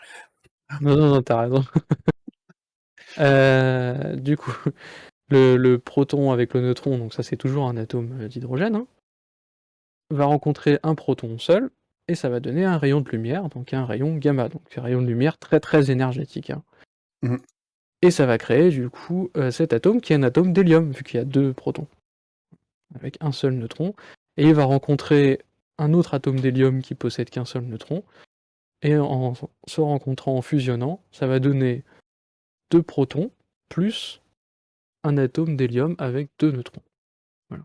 Non, non, non, tu raison. Du coup, le proton avec le neutron, donc ça c'est toujours un atome, d'hydrogène, hein, va rencontrer un proton seul, et ça va donner un rayon de lumière, donc un rayon gamma, donc un rayon de lumière très très énergétique, hein. Mmh. Et ça va créer du coup cet atome qui est un atome d'hélium, vu qu'il y a 2 protons, avec un seul neutron, et il va rencontrer un autre atome d'hélium qui possède qu'un seul neutron, et en se rencontrant, en fusionnant, ça va donner 2 protons, plus un atome d'hélium avec 2 neutrons. Voilà.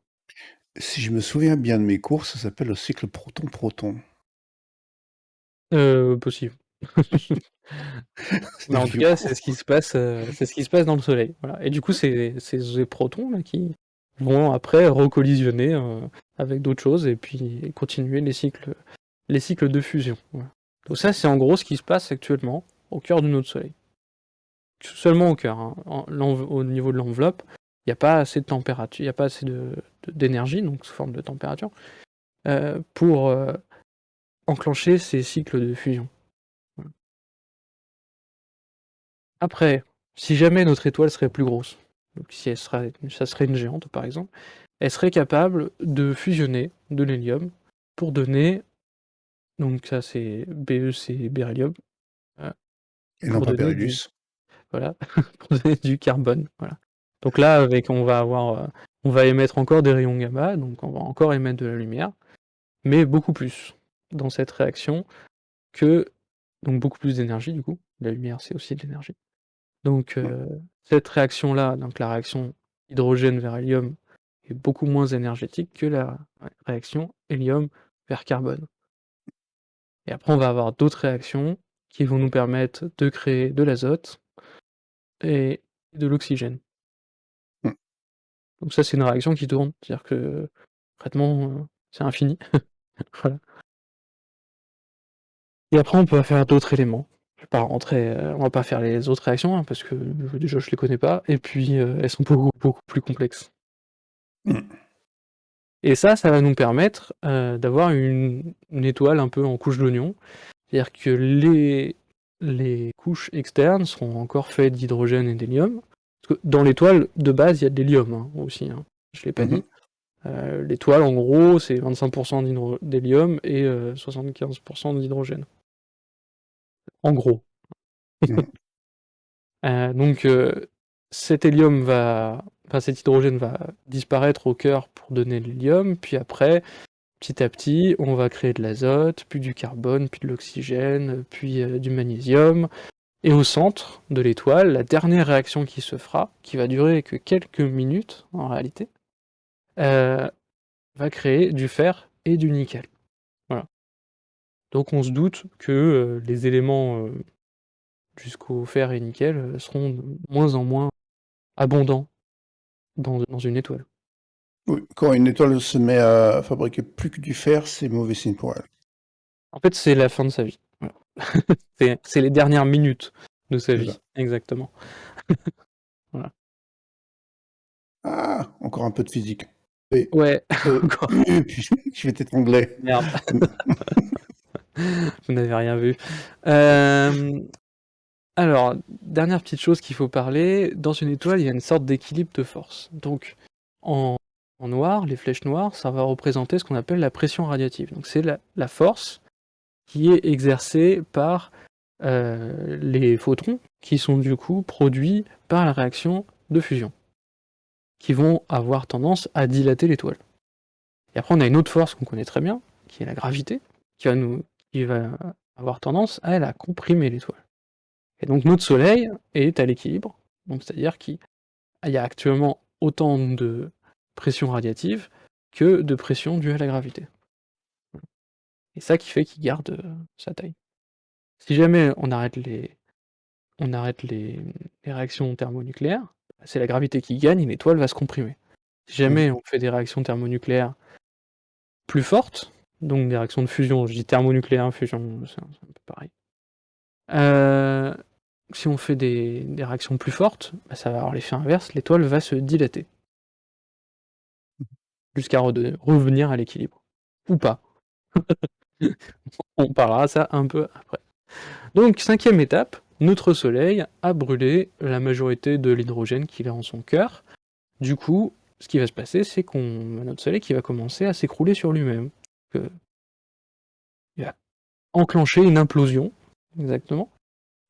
Si je me souviens bien de mes cours, ça s'appelle le cycle proton-proton. Possible. Mais Des en tout vieux cas, cours. c'est ce qui se passe dans le Soleil. Voilà. Et du coup, c'est ces protons là qui vont après recollisionner avec d'autres choses et puis continuer les cycles de fusion. Voilà. Donc ça, c'est en gros ce qui se passe actuellement au cœur de notre Soleil. Seulement au cœur, hein. Au niveau de l'enveloppe, il n'y a pas assez de température, il n'y a pas assez d'énergie, donc sous forme de température, pour enclencher ces cycles de fusion. Voilà. Après, si jamais notre étoile serait plus grosse, donc si ça serait une géante par exemple, elle serait capable de fusionner de l'hélium pour donner, donc ça c'est Be, c'est beryllium, euh, Et non pour pas donner Berilus. voilà, pour donner du carbone. Voilà. Donc là, on va émettre encore des rayons gamma, donc on va encore émettre de la lumière, mais beaucoup plus dans cette réaction que, donc beaucoup plus d'énergie du coup. La lumière c'est aussi de l'énergie. Donc Mmh. cette réaction-là, donc la réaction hydrogène vers hélium, est beaucoup moins énergétique que la réaction hélium vers carbone. Et après, on va avoir d'autres réactions qui vont nous permettre de créer de l'azote et de l'oxygène. Mmh. Donc ça, c'est une réaction qui tourne, c'est-à-dire que concrètement, c'est infini. Voilà. Et après, on peut faire d'autres éléments. Je vais pas rentrer, on va pas faire les autres réactions, hein, parce que déjà je les connais pas, et puis elles sont beaucoup, beaucoup plus complexes. Mmh. Et ça va nous permettre d'avoir une étoile un peu en couche d'oignon. C'est-à-dire que les couches externes seront encore faites d'hydrogène et d'hélium. Parce que dans l'étoile, de base, il y a de l'hélium hein, aussi. Hein. Je ne l'ai pas Mmh. dit. L'étoile, en gros, c'est 25% d'hélium et 75% d'hydrogène. En gros. Mhm. Donc, cet hélium enfin, cet hydrogène va disparaître au cœur pour donner l'hélium, puis après, petit à petit, on va créer de l'azote, puis du carbone, puis de l'oxygène, puis du magnésium. Et au centre de l'étoile, la dernière réaction qui se fera, qui va durer que quelques minutes en réalité, euh, va créer du fer et du nickel. Voilà. Donc on se doute que les éléments jusqu'au fer et nickel seront de moins en moins abondants dans une étoile. Oui, quand une étoile se met à fabriquer plus que du fer, c'est mauvais signe pour elle. En fait, c'est la fin de sa vie. Voilà. C'est les dernières minutes de sa C'est ça. vie, exactement. Voilà. Ah, encore un peu de physique. Oui. Ouais, encore. Je vais t'étrangler. Merde, vous n'avez rien vu. Euh, Alors, dernière petite chose qu'il faut parler, dans une étoile, il y a une sorte d'équilibre de force. Donc, en, en noir, les flèches noires, ça va représenter ce qu'on appelle la pression radiative. Donc, c'est la force qui est exercée par les photons, qui sont du coup produits par la réaction de fusion, qui vont avoir tendance à dilater l'étoile. Et après, on a une autre force qu'on connaît très bien, qui est la gravité, qui va avoir tendance à, elle, à comprimer l'étoile. Et donc notre Soleil est à l'équilibre, donc c'est-à-dire qu'il y a actuellement autant de pression radiative que de pression due à la gravité. Et ça qui fait qu'il garde sa taille. Si jamais on arrête les réactions thermonucléaires, c'est la gravité qui gagne et l'étoile va se comprimer. Si Mhm. jamais on fait des réactions thermonucléaires plus fortes, donc des réactions de fusion, je dis thermonucléaire, fusion, c'est un peu pareil. Euh, Si on fait des réactions plus fortes, bah, ça va avoir l'effet inverse, l'étoile va se dilater, jusqu'à revenir à l'équilibre. Ou pas. On parlera ça un peu après. Donc, cinquième étape, notre Soleil a brûlé la majorité de l'hydrogène qu'il a en son cœur. Du coup, ce qui va se passer, c'est qu'on a notre Soleil qui va commencer à s'écrouler sur lui-même. Il va enclencher une implosion, exactement.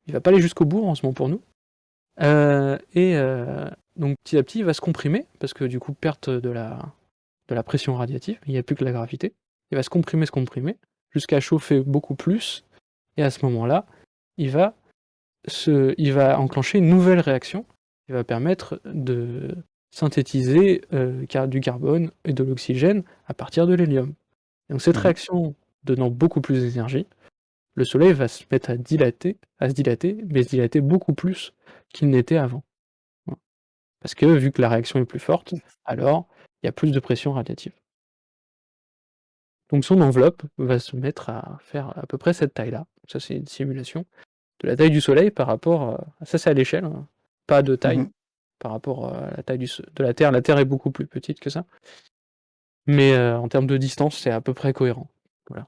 Il va pas aller jusqu'au bout, heureusement pour nous. Donc petit à petit, il va se comprimer, parce que du coup, perte de la pression radiative, il n'y a plus que la gravité. Il va se comprimer, jusqu'à chauffer beaucoup plus, et à ce moment-là, il va enclencher une nouvelle réaction qui va permettre de synthétiser du carbone et de l'oxygène à partir de l'hélium. Donc cette Mhm. réaction donnant beaucoup plus d'énergie, le Soleil va se mettre à se dilater, mais se dilater beaucoup plus qu'il n'était avant. Voilà. Parce que vu que la réaction est plus forte, alors il y a plus de pression radiative. Donc son enveloppe va se mettre à faire à peu près cette taille-là. Ça, c'est une simulation de la taille du Soleil par rapport. Ça, c'est à l'échelle, hein, pas de taille Mhm. par rapport à la taille de la Terre. La Terre est beaucoup plus petite que ça. Mais en termes de distance, c'est à peu près cohérent. Voilà.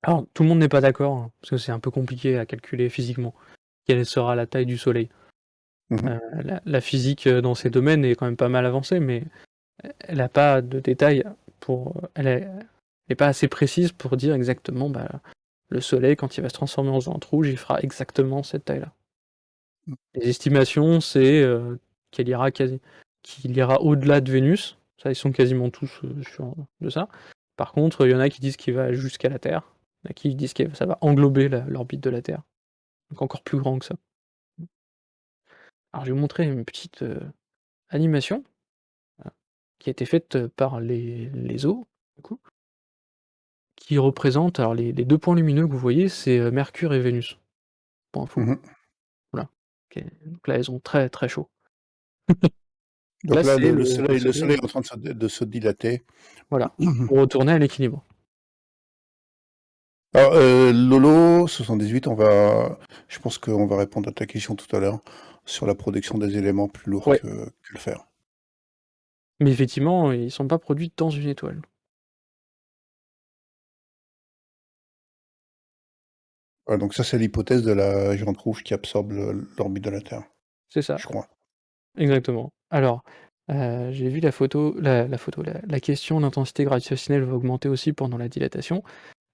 Alors, tout le monde n'est pas d'accord, hein, parce que c'est un peu compliqué à calculer physiquement quelle sera la taille du Soleil. Mhm. La physique dans ces domaines est quand même pas mal avancée, mais elle n'a pas de détails elle est pas assez précise pour dire exactement bah, le Soleil, quand il va se transformer en géante rouge, il fera exactement cette taille-là. Les estimations, c'est qu'il ira au-delà de Vénus. Ça, ils sont quasiment tous sûrs de ça. Par contre, il y en a qui disent qu'il va jusqu'à la Terre. Il y en a qui disent que ça va englober l'orbite de la Terre. Donc encore plus grand que ça. Alors, je vais vous montrer une petite animation qui a été faite par les eaux, du coup, qui représente, alors les deux points lumineux que vous voyez, c'est Mercure et Vénus, pour info. Mhm. Voilà. Ok. Donc là, elles ont très très chaud. Donc Là, là, c'est le le soleil, le soleil, soleil est en train de se dilater. voilà, pour retourner à l'équilibre. Alors, Lolo 78, je pense qu'on va répondre à ta question tout à l'heure sur la production des éléments plus lourds Ouais, que le fer. mais effectivement, ils sont pas produits dans une étoile. Ouais, donc ça, c'est l'hypothèse de la géante rouge qui absorbe l'orbite de la Terre, C'est ça, je crois. exactement. Alors, J'ai vu la question d'intensité gravitationnelle va augmenter aussi pendant la dilatation.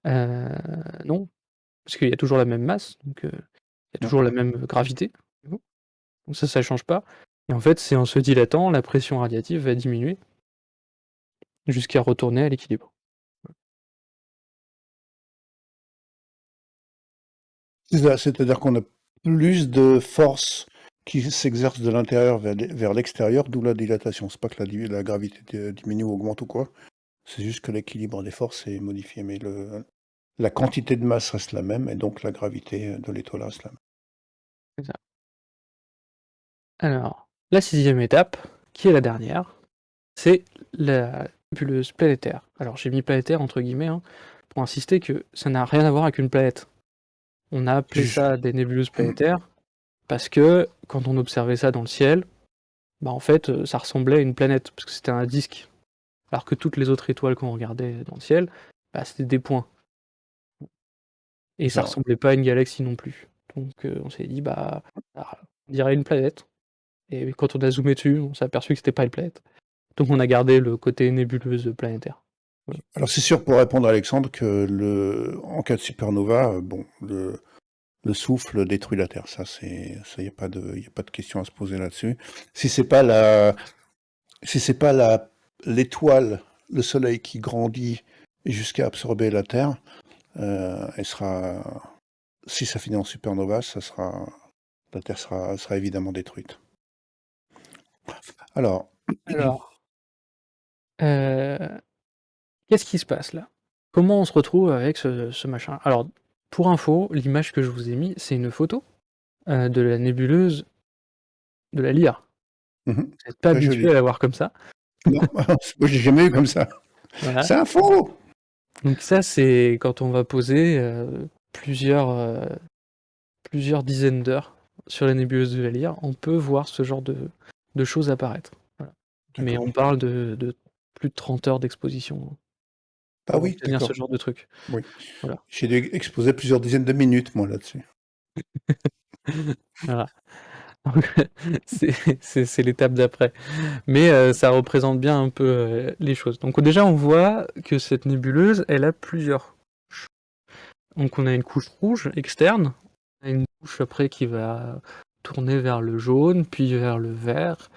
Heu, non, parce qu'il y a toujours la même masse, donc il y a Non. toujours la même gravité, du coup, donc ça change pas et en fait, c'est en se dilatant, la pression radiative va diminuer jusqu'à retourner à l'équilibre. C'est ça, c'est-à-dire qu'on a plus de force qui s'exerce de l'intérieur vers l'extérieur, d'où la dilatation. C'est pas que la gravité diminue ou augmente ou quoi, c'est juste que l'équilibre des forces est modifié, mais la quantité de masse reste la même et donc la gravité de l'étoile reste la même. C'est ça. Alors, la 6e étape, qui est la dernière, c'est la nébuleuse planétaire. Alors j'ai mis «planétaire» entre guillemets, hein, pour insister que ça n'a rien à voir avec une planète. On a appelé Juste ça des nébuleuses planétaires parce que quand on observait ça dans le ciel, bah, en fait, ça ressemblait à une planète parce que c'était un disque. Alors que toutes les autres étoiles qu'on regardait dans le ciel, bah, c'était des points et c'est ça ça, ouais. ressemblait pas à une galaxie non plus. Donc on s'est dit: «Bah, on dirait une planète» et quand on a zoomé dessus, on s'est aperçu que c'était pas une planète. Donc on a gardé le côté nébuleuse planétaire. Voilà. Alors c'est sûr, pour répondre à Alexandre, que en cas de supernova, bon, le souffle détruit la Terre. Ça, il n'y a pas de question à se poser là-dessus. Si c'est pas l'étoile, le Soleil qui grandit jusqu'à absorber la Terre, elle sera, si ça finit en supernova, la Terre sera évidemment détruite. Alors, Alors, heu, qu'est-ce qui se passe là? Comment on se retrouve avec ce machin? Alors, pour info, l'image que je vous ai mis, c'est une photo, de la nébuleuse de la Lyre. mhm, Vous êtes pas très habitué joli. à la voir comme ça. Non, moi j'ai jamais eu comme ça. Voilà. C'est un faux. Donc ça, c'est quand on va poser, plusieurs dizaines d'heures sur la nébuleuse de la Lyre, on peut voir ce genre de choses apparaître. Voilà. Mais D'accord. on parle de plus de 30 heures d'exposition, hein, Ah pour oui, obtenir ce d'accord. genre de truc. Oui. Voilà. J'ai dû exposer plusieurs dizaines de minutes, moi, là-dessus. Voilà. Donc c'est c'est l'étape d'après. Mais ça représente bien un peu, les choses. Donc déjà, on voit que cette nébuleuse, elle a plusieurs couches. Donc on a une couche rouge externe, on a une couche après qui va tourner vers le jaune, puis vers le vert,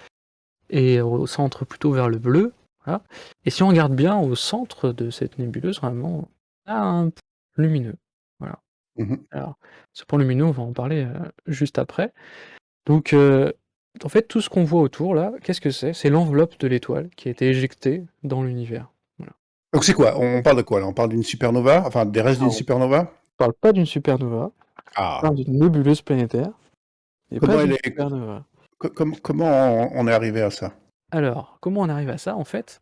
et au centre plutôt vers le bleu. Voilà. Et si on regarde bien au centre de cette nébuleuse, vraiment, on a un point lumineux. Voilà. Mhm. Alors, ce point lumineux, on va en parler juste après. Donc, en fait, tout ce qu'on voit autour là, qu'est-ce que c'est? C'est l'enveloppe de l'étoile qui a été éjectée dans l'univers. Voilà. Donc c'est quoi? On parle de quoi là? On parle d'une supernova? Enfin, des restes d'une Alors, on supernova? parle pas d'une supernova, on Ah. parle d'une nébuleuse planétaire, et pas Comment elle d'une est, supernova. comment on est arrivé à ça? Alors, comment on arrive à ça, en fait?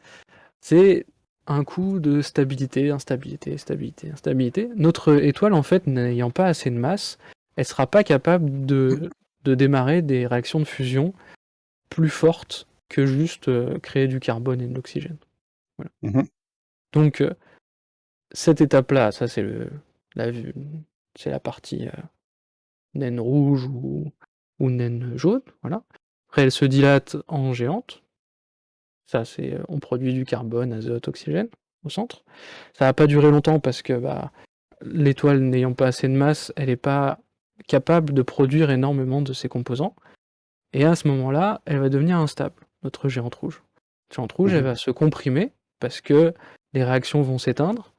C'est un coup de stabilité, instabilité, stabilité, instabilité. Notre étoile, en fait, n'ayant pas assez de masse, elle sera pas capable de démarrer des réactions de fusion plus fortes que juste créer du carbone et de l'oxygène. Voilà. Mhm. Donc, cette étape-là, ça c'est la vue, c'est la partie naine rouge ou naine jaune, voilà. Après, elle se dilate en géante. Ça, c'est on produit du carbone, azote, oxygène au centre. Ça va pas durer longtemps parce que bah, l'étoile n'ayant pas assez de masse, elle n'est pas capable de produire énormément de ces composants. Et à ce moment-là, elle va devenir instable, notre géante rouge. La géante rouge, elle Mhm. va se comprimer parce que les réactions vont s'éteindre,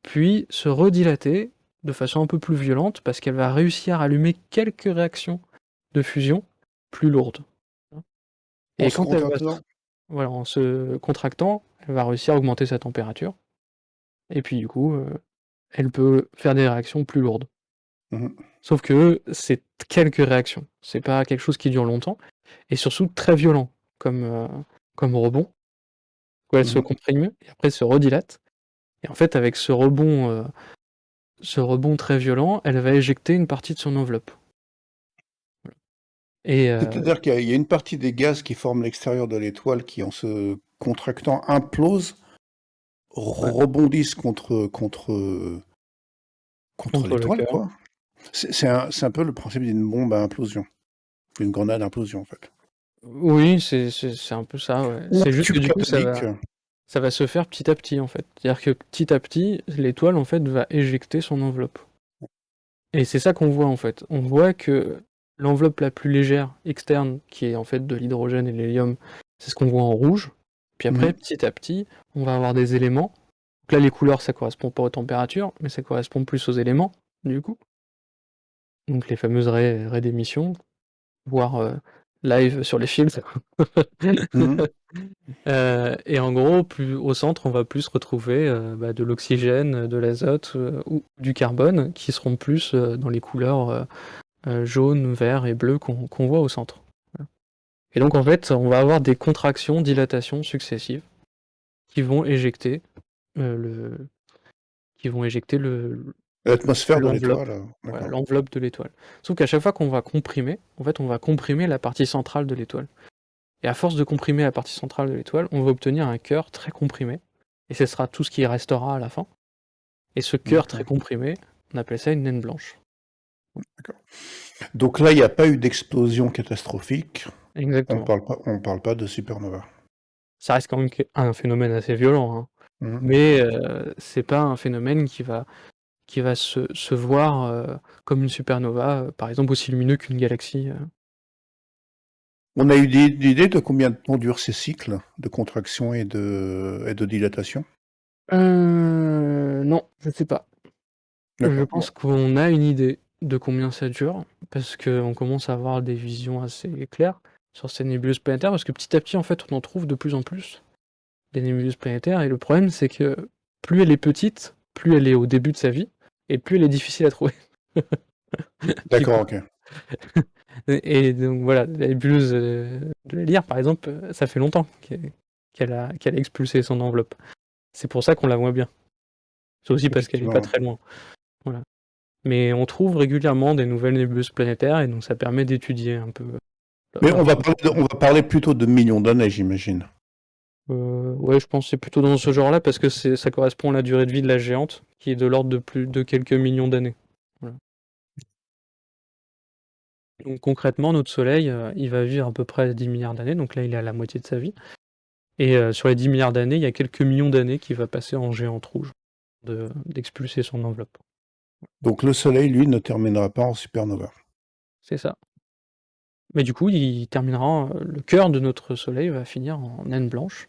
puis se redilater de façon un peu plus violente parce qu'elle va réussir à allumer quelques réactions de fusion plus lourdes. En Et se quand elle va contractant. voilà, en se contractant, elle va réussir à augmenter sa température et puis du coup, elle peut faire des réactions plus lourdes. Mhm. Sauf que c'est quelques réactions, c'est pas quelque chose qui dure longtemps et surtout très violent comme rebond, où elle se Mhm. comprime et après se redilate et en fait avec ce rebond très violent, elle va éjecter une partie de son enveloppe. Et C'est-à-dire qu'il y a une partie des gaz qui forment l'extérieur de l'étoile qui, en se contractant, implosent, ouais, rebondissent contre contre le l'étoile, cœur. quoi. C'est un peu le principe d'une bombe à implosion, d'une grenade à implosion, en fait. Oui, c'est un peu ça, ouais. Ou C'est un juste que tube du coup, cathodique. ça va se faire petit à petit, en fait. C'est-à-dire que petit à petit, l'étoile, en fait, va éjecter son enveloppe. Et c'est ça qu'on voit, en fait. On voit que l'enveloppe la plus légère, externe, qui est en fait de l'hydrogène et de l'hélium, c'est ce qu'on voit en rouge. Puis après, Mhm. petit à petit, on va avoir des éléments. Donc là, les couleurs, ça correspond pas aux températures, mais ça correspond plus aux éléments, du coup. Donc les fameuses raies d'émission, voire live sur les films. Mhm. Et en gros, plus au centre, on va plus retrouver de l'oxygène, de l'azote ou du carbone, qui seront plus dans les couleurs jaune, vert et bleu qu'on voit au centre. Voilà. Et donc en fait, on va avoir des contractions, dilatations successives qui vont éjecter euh, le, qui vont éjecter L'atmosphère de l'enveloppe, l'étoile, voilà, d'accord. l'enveloppe de l'étoile. Sauf qu'à chaque fois qu'on va comprimer, en fait, on va comprimer la partie centrale de l'étoile. Et à force de comprimer la partie centrale de l'étoile, on va obtenir un cœur très comprimé. Et ce sera tout ce qui restera à la fin. Et ce cœur très D'accord, comprimé, on appelle ça une naine blanche. d'accord. Donc là, il n'y a pas eu d'explosion catastrophique. Exactement. On parle pas de supernova. Ça reste quand même un phénomène assez violent, hein. Mhm. Mais c'est pas un phénomène qui va se voir comme une supernova, par exemple aussi lumineux qu'une galaxie. On a eu d'idée de combien de temps durent ces cycles de contraction et de dilatation? Non, je sais pas. Je D'accord, bon. pense qu'on a une idée de combien ça dure, parce qu'on commence à avoir des visions assez claires sur ces nébuleuses planétaires, parce que petit à petit, en fait, on en trouve de plus en plus, des nébuleuses planétaires, et le problème, c'est que plus elle est petite, plus elle est au début de sa vie, et plus elle est difficile à trouver. Du coup. D'accord, ok. Et donc voilà, la nébuleuse de la Lyre, par exemple, ça fait longtemps qu'elle a expulsé son enveloppe. C'est pour ça qu'on la voit bien. C'est aussi parce qu'elle est pas Effectivement. très loin. Voilà. Mais on trouve régulièrement des nouvelles nébuleuses planétaires et donc ça permet d'étudier un peu Mais leur fonctionnement. on va parler plutôt de millions d'années, j'imagine. Ouais, je pense que c'est plutôt dans ce genre-là parce que ça correspond à la durée de vie de la géante qui est de l'ordre de plus de quelques millions d'années. Voilà. Donc concrètement, notre Soleil, il va vivre à peu près 10 milliards d'années, donc là il est à la moitié de sa vie. Et sur les 10 milliards d'années, il y a quelques millions d'années qui va passer en géante rouge, d'expulser son enveloppe. Donc le Soleil, lui, ne terminera pas en supernova. C'est ça. Mais du coup, il terminera, le cœur de notre Soleil va finir en naine blanche,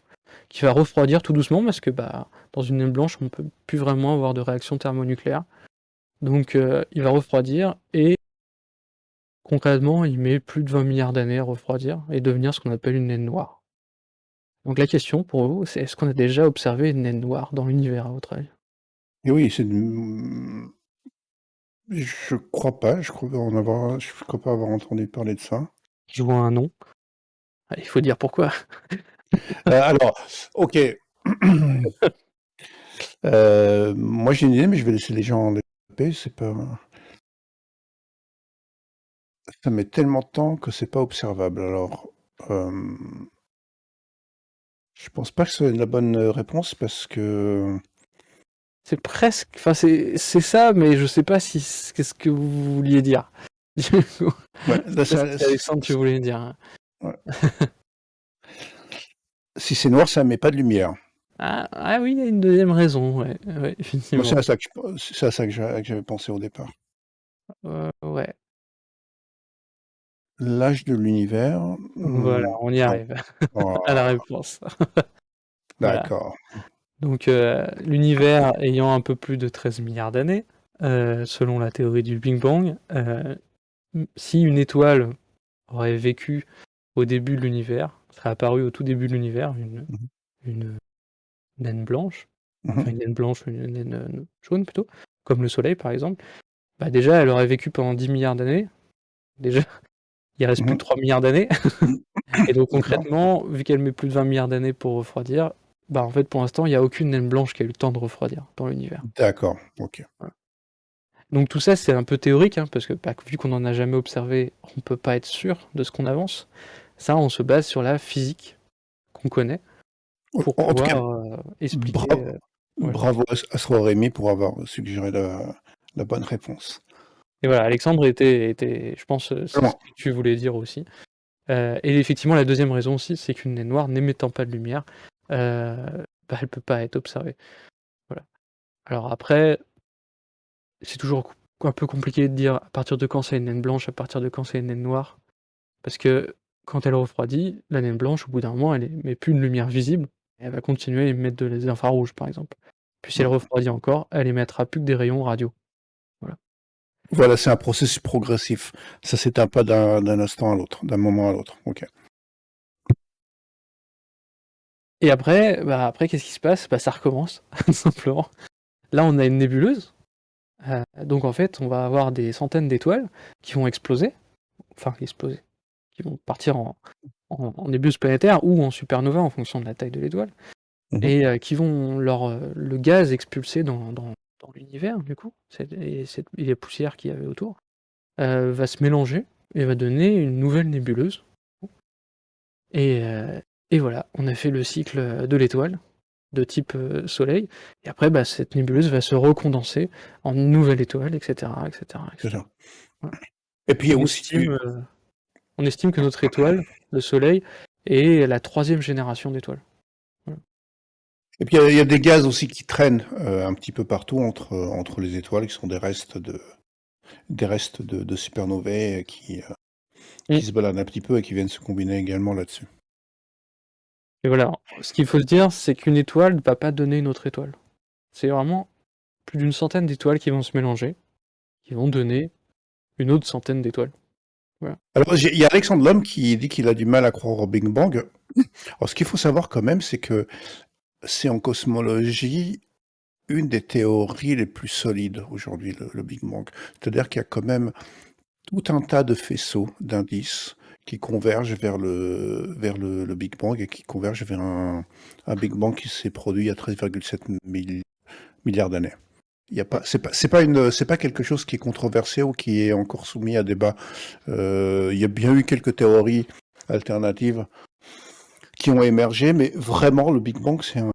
qui va refroidir tout doucement parce que dans une naine blanche, on ne peut plus vraiment avoir de réaction thermonucléaire. Donc il va refroidir et concrètement, il met plus de 20 milliards d'années à refroidir et devenir ce qu'on appelle une naine noire. Donc la question pour vous, c'est est-ce qu'on a déjà observé une naine noire dans l'univers à votre avis? Et oui, je crois pas, je crois pas avoir entendu parler de ça. Je vois un nom. Ah, il faut dire pourquoi. Alors, ok. Moi j'ai une idée, mais je vais laisser les gens développer. C'est pas, ça met tellement de temps que c'est pas observable. Alors, euh, je pense pas que ce soit la bonne réponse parce que C'est presque, enfin c'est ça, mais je sais pas si qu'est-ce que vous vouliez dire. Du coup, ouais, je sais pas si Alexandre tu voulais dire, hein. ouais. Si c'est noir, ça émet pas de lumière. Ah oui, il y a une deuxième raison, ouais, ouais, Moi, c'est effectivement. à ça c'est à ça que j'avais pensé au départ. Ouais, L'âge de l'univers, voilà, on y non. arrive Oh, à la réponse. Voilà. d'accord. Donc l'univers ayant un peu plus de 13 milliards d'années, selon la théorie du Big Bang, si une étoile aurait vécu au début de l'univers, serait apparue au tout début de l'univers, Mmh une naine blanche, mh. enfin une naine blanche, une naine jaune plutôt, comme le Soleil par exemple, déjà elle aurait vécu pendant 10 milliards d'années. Déjà, il reste plus Mmh que 3 milliards d'années. mh. Et donc D'accord. concrètement, vu qu'elle met plus de 20 milliards d'années pour refroidir, en fait pour l'instant il n'y a aucune naine blanche qui a eu le temps de refroidir dans l'univers. D'accord, OK. Voilà. Donc tout ça c'est un peu théorique, hein, parce que vu qu'on n'en a jamais observé, on ne peut pas être sûr de ce qu'on avance. Ça, on se base sur la physique qu'on connaît pour En tout cas, pouvoir expliquer. bravo Voilà. bravo à Soi Rémi pour avoir suggéré la bonne réponse. Et voilà, Alexandre était, je pense, c'est ce Alors, que tu voulais dire aussi. Et effectivement, la deuxième raison aussi, c'est qu'une naine noire n'émettant pas de lumière, elle peut pas être observée. Voilà. Alors après, c'est toujours un peu compliqué de dire à partir de quand c'est une naine blanche, à partir de quand c'est une naine noire, parce que quand elle refroidit, la naine blanche, au bout d'un moment, elle émet plus de lumière visible, et elle va continuer à émettre des infrarouges, par exemple. Puis si elle refroidit encore, elle émettra plus que des rayons radio. Voilà. Voilà, c'est un processus progressif. Ça s'éteint pas d'un instant à l'autre, d'un moment à l'autre. Ok. Et après, qu'est-ce qui se passe? Ça recommence, tout simplement. Là, on a une nébuleuse. Donc en fait, on va avoir des centaines d'étoiles qui vont exploser, qui vont partir en nébuleuse planétaire ou en supernova en fonction de la taille de l'étoile, Mhm. et qui vont le gaz expulsé dans l'univers, du coup, et les poussières qu'il y avait autour, va se mélanger et va donner une nouvelle nébuleuse. Et, et voilà, on a fait le cycle de l'étoile de type Soleil, et après cette nébuleuse va se recondenser en une nouvelle étoile, etc., etc., C'est etc. ça. Voilà. Et puis il y a On aussi estime, on estime que notre étoile, le Soleil, est la troisième génération d'étoiles. Voilà. et puis il y a des gaz aussi qui traînent un petit peu partout entre les étoiles, qui sont des restes de supernovae qui Mm. se baladent un petit peu et qui viennent se combiner également là-dessus. Et voilà, ce qu'il faut se dire, c'est qu'une étoile ne va pas donner une autre étoile. C'est vraiment plus d'une centaine d'étoiles qui vont se mélanger, qui vont donner une autre centaine d'étoiles. Voilà. Alors il y a Alexandre Lhomme qui dit qu'il a du mal à croire au Big Bang. Alors ce qu'il faut savoir quand même, c'est que c'est en cosmologie une des théories les plus solides aujourd'hui, le Big Bang. C'est-à-dire qu'il y a quand même tout un tas de faisceaux d'indices qui convergent vers le Big Bang et qui convergent vers un Big Bang qui s'est produit il y a 13,7 milliards d'années. Il y a pas, c'est pas quelque chose qui est controversé ou qui est encore soumis à débat. Il y a bien eu quelques théories alternatives qui ont émergé, mais vraiment le Big Bang, c'est un.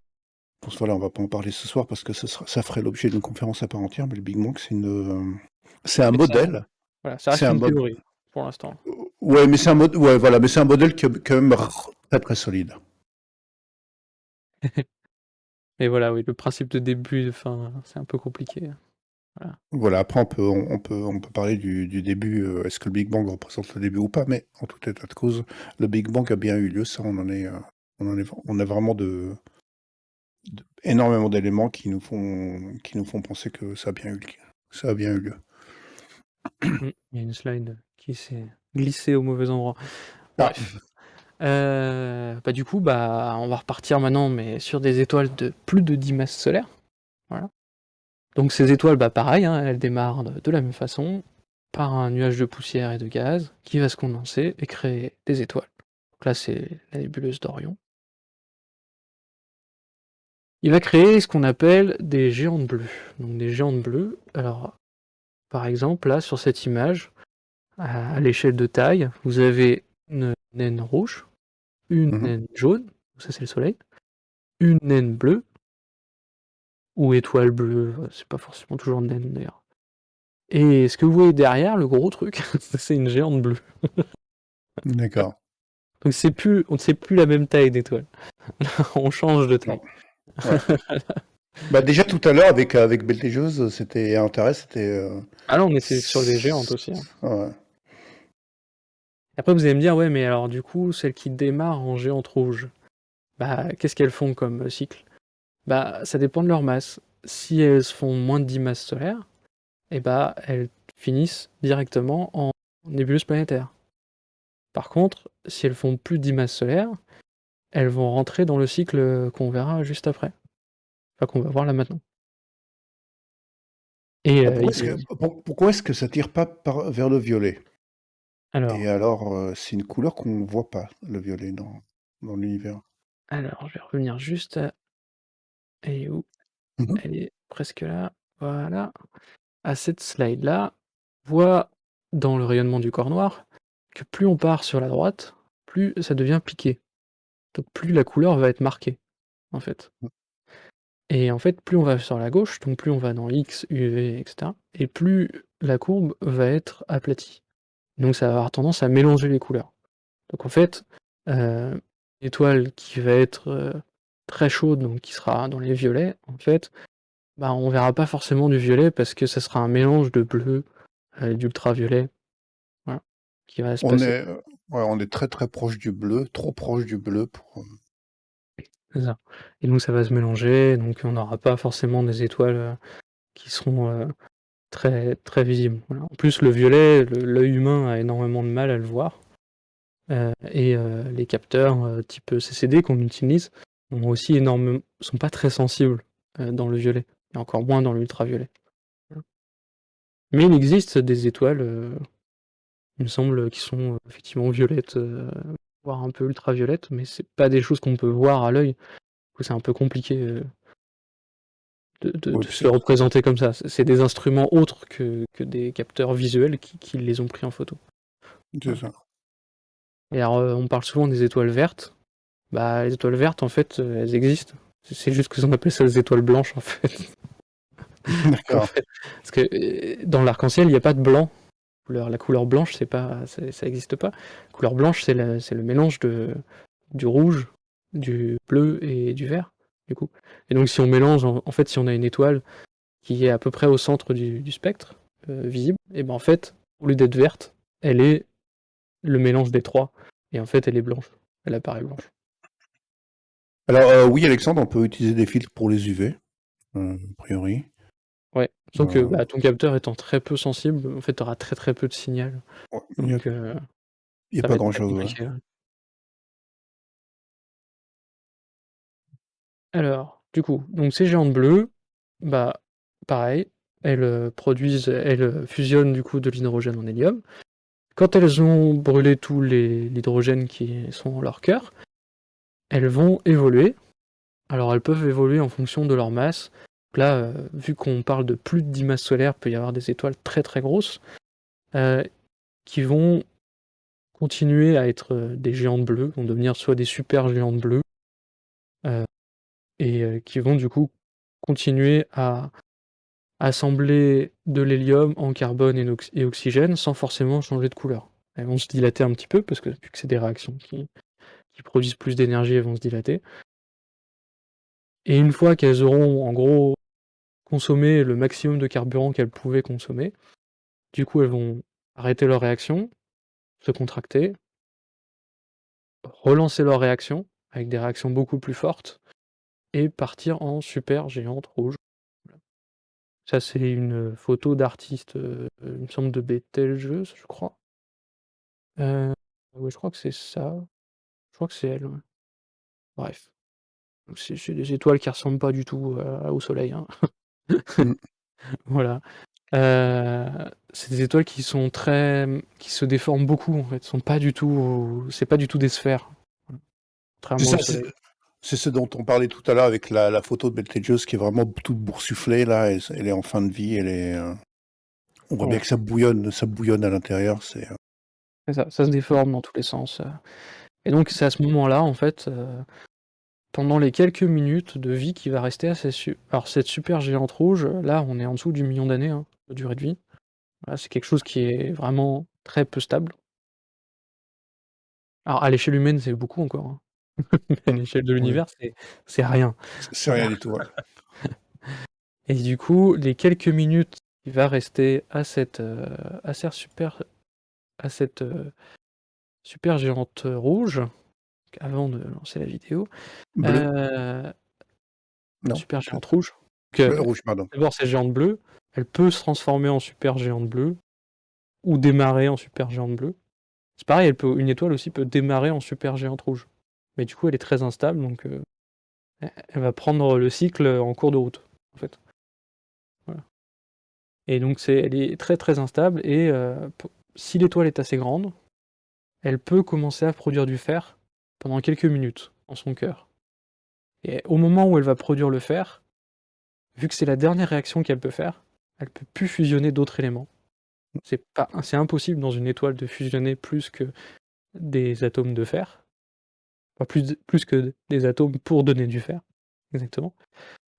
Voilà, on va pas en parler ce soir parce que ça ferait l'objet d'une conférence à part entière, mais le Big Bang, c'est un Mais modèle. voilà, ça C'est reste un une mode. théorie pour l'instant. Ouais, mais c'est un mode. Ouais, voilà, mais c'est un modèle qui est quand même très très solide. Mais voilà, oui, le principe de début et de fin, c'est un peu compliqué. Voilà. Voilà, après on peut parler du début. Est-ce que le Big Bang représente le début ou pas? Mais en tout état de cause, le Big Bang a bien eu lieu. Ça, on a vraiment énormément d'éléments qui nous font penser que ça a bien eu lieu. Il y a une slide qui s'est glissée au mauvais endroit. Ah, Bref. Du coup, on va repartir maintenant, mais sur des étoiles de plus de 10 masses solaires. Voilà. Donc ces étoiles, pareil, hein, elles démarrent de la même façon, par un nuage de poussière et de gaz qui va se condenser et créer des étoiles. Donc là, c'est la nébuleuse d'Orion. Il va créer ce qu'on appelle des géantes bleues. Donc des géantes bleues, alors par exemple, là, sur cette image, à l'échelle de taille, vous avez une naine rouge, une mhm. naine jaune, ça c'est le soleil, une naine bleue, ou étoile bleue, c'est pas forcément toujours naine d'ailleurs. Et ce que vous voyez derrière, le gros truc, c'est une géante bleue. D'accord. Donc on ne sait plus la même taille d'étoile. On change de taille. Non. Ouais. Bah déjà tout à l'heure avec Betelgeuse, c'était intéressant. Ah là, on était sur des géantes aussi, hein. Ouais. Après, vous allez me dire, ouais, mais alors du coup, celles qui démarrent en géante rouge, qu'est-ce qu'elles font comme cycle? Ça dépend de leur masse. Si elles font moins de 10 masses solaires, elles finissent directement en nébuleuse planétaire. Par contre, si elles font plus de 10 masses solaires, elles vont rentrer dans le cycle qu'on verra juste après. Enfin, qu'on va voir là maintenant. Et Ah, pourquoi est-ce que ça tire pas vers le violet? Et alors, alors, c'est une couleur qu'on voit pas, le violet dans l'univers. je vais revenir juste à... Elle est où? Mhm. Elle est presque là. Voilà. À cette slide-là, on voit dans le rayonnement du corps noir que plus on part sur la droite, plus ça devient piqué. Donc plus la couleur va être marquée, en fait. Et en fait, plus on va sur la gauche, donc plus on va dans X, UV, etc., et plus la courbe va être aplatie. Donc ça va avoir tendance à mélanger les couleurs. Donc en fait, une étoile qui va être très chaude, donc qui sera dans les violets, en fait, bah, on verra pas forcément du violet parce que ça sera un mélange de bleu et d'ultraviolet, voilà, qui va se On passer. est, ouais, on est très, très proche du bleu, trop proche du bleu pour, C'est ça. Et donc ça va se mélanger, donc on n'aura pas forcément des étoiles qui seront très, très visibles. Voilà. En plus, le violet, l'œil humain a énormément de mal à le voir. Et les capteurs type CCD qu'on utilise sont pas très sensibles dans le violet, et encore moins dans l'ultraviolet. Voilà. Mais il existe des étoiles, il me semble, qui sont effectivement violettes, voire un peu ultraviolettes, mais c'est pas des choses qu'on peut voir à l'œil. Du coup, c'est un peu compliqué oui, de se le représenter comme ça. C'est des instruments autres que des capteurs visuels qui les ont pris en photo. c'est Voilà. ça. Et alors, on parle souvent des étoiles vertes. Bah, les étoiles vertes, en fait, elles existent. C'est juste que on appelle ça des étoiles blanches, en fait. En D'accord. fait, parce que dans l'arc-en-ciel, il n'y a pas de blanc. La couleur blanche, ça n'existe pas. La couleur blanche, c'est le mélange du rouge, du bleu et du vert, du coup. Et donc, si on mélange, en fait, si on a une étoile qui est à peu près au centre du spectre visible, et ben en fait, au lieu d'être verte, elle est le mélange des trois. Et en fait, elle est blanche. Elle apparaît blanche. Alors, oui, Alexandre, on peut utiliser des filtres pour les UV, a priori. Ouais. Sauf que Euh, bah, ton capteur étant très peu sensible, en fait, tu auras très très peu de signal. ouais, Donc, il y a ça va pas être très grand-chose, ouais. compliqué. Ouais. Alors, du coup, donc ces géantes bleues, bah, pareil, elles fusionnent du coup de l'hydrogène en hélium. Quand elles ont brûlé tout l'hydrogène qui sont dans leur cœur, elles vont évoluer. Alors elles peuvent évoluer en fonction de leur masse. Donc là, vu qu'on parle de plus de 10 masses solaires, il peut y avoir des étoiles très très grosses euh, qui vont continuer à être des géantes bleues, vont devenir soit des super géantes bleues, euh, et qui vont du coup continuer à assembler de l'hélium en carbone et oxygène sans forcément changer de couleur. Elles vont se dilater un petit peu, parce que vu que c'est des réactions qui produisent plus d'énergie, elles vont se dilater. Et une fois qu'elles auront en gros consommé le maximum de carburant qu'elles pouvaient consommer, du coup elles vont arrêter leur réaction, se contracter, relancer leur réaction avec des réactions beaucoup plus fortes et partir en super géante rouge. Voilà. Ça, c'est une photo d'artiste, il me semble de Betelgeuse, je crois. Ouais, je crois que c'est ça. Je crois que c'est elle, ouais. Bref. Donc c'est des étoiles qui ressemblent pas du tout au soleil, hein. Mm. Voilà. C'est des étoiles qui se déforment beaucoup en fait. Sont pas du tout, c'est pas du tout des sphères, voilà. C'est Contrairement au ça, soleil. c'est ce dont on parlait tout à l'heure avec la photo de Betelgeuse qui est vraiment toute boursouflée, là. Elle est en fin de vie, on voit bien Voilà. que ça bouillonne à l'intérieur. C'est ça, ça se déforme dans tous les sens. Et donc c'est à ce moment-là en fait, pendant les quelques minutes de vie qui va rester alors cette super géante rouge, là on est en dessous du million d'années hein, de durée de vie. Voilà, c'est quelque chose qui est vraiment très peu stable. Alors à l'échelle humaine c'est beaucoup encore, hein. Mais à l'échelle de Oui, l'univers c'est rien. c'est rien Voilà. du tout, ouais. Et du coup, les quelques minutes qui va rester à cette super géante rouge, avant de lancer la vidéo, Bleu? euh, Non, super géante peut-être. rouge. Donc, Rouge, pardon. d'abord, cette géante bleue, elle peut se transformer en super géante bleue ou démarrer en super géante bleue. C'est pareil, une étoile aussi peut démarrer en super géante rouge. Mais du coup, elle est très instable, donc elle va prendre le cycle en cours de route, en fait. Voilà. Et donc, elle est très très instable, et si l'étoile est assez grande, elle peut commencer à produire du fer pendant quelques minutes en son cœur. Et au moment où elle va produire le fer, vu que c'est la dernière réaction qu'elle peut faire, elle peut plus fusionner d'autres éléments. C'est impossible dans une étoile de fusionner plus que des atomes de fer, pas plus que des atomes pour donner du fer, exactement.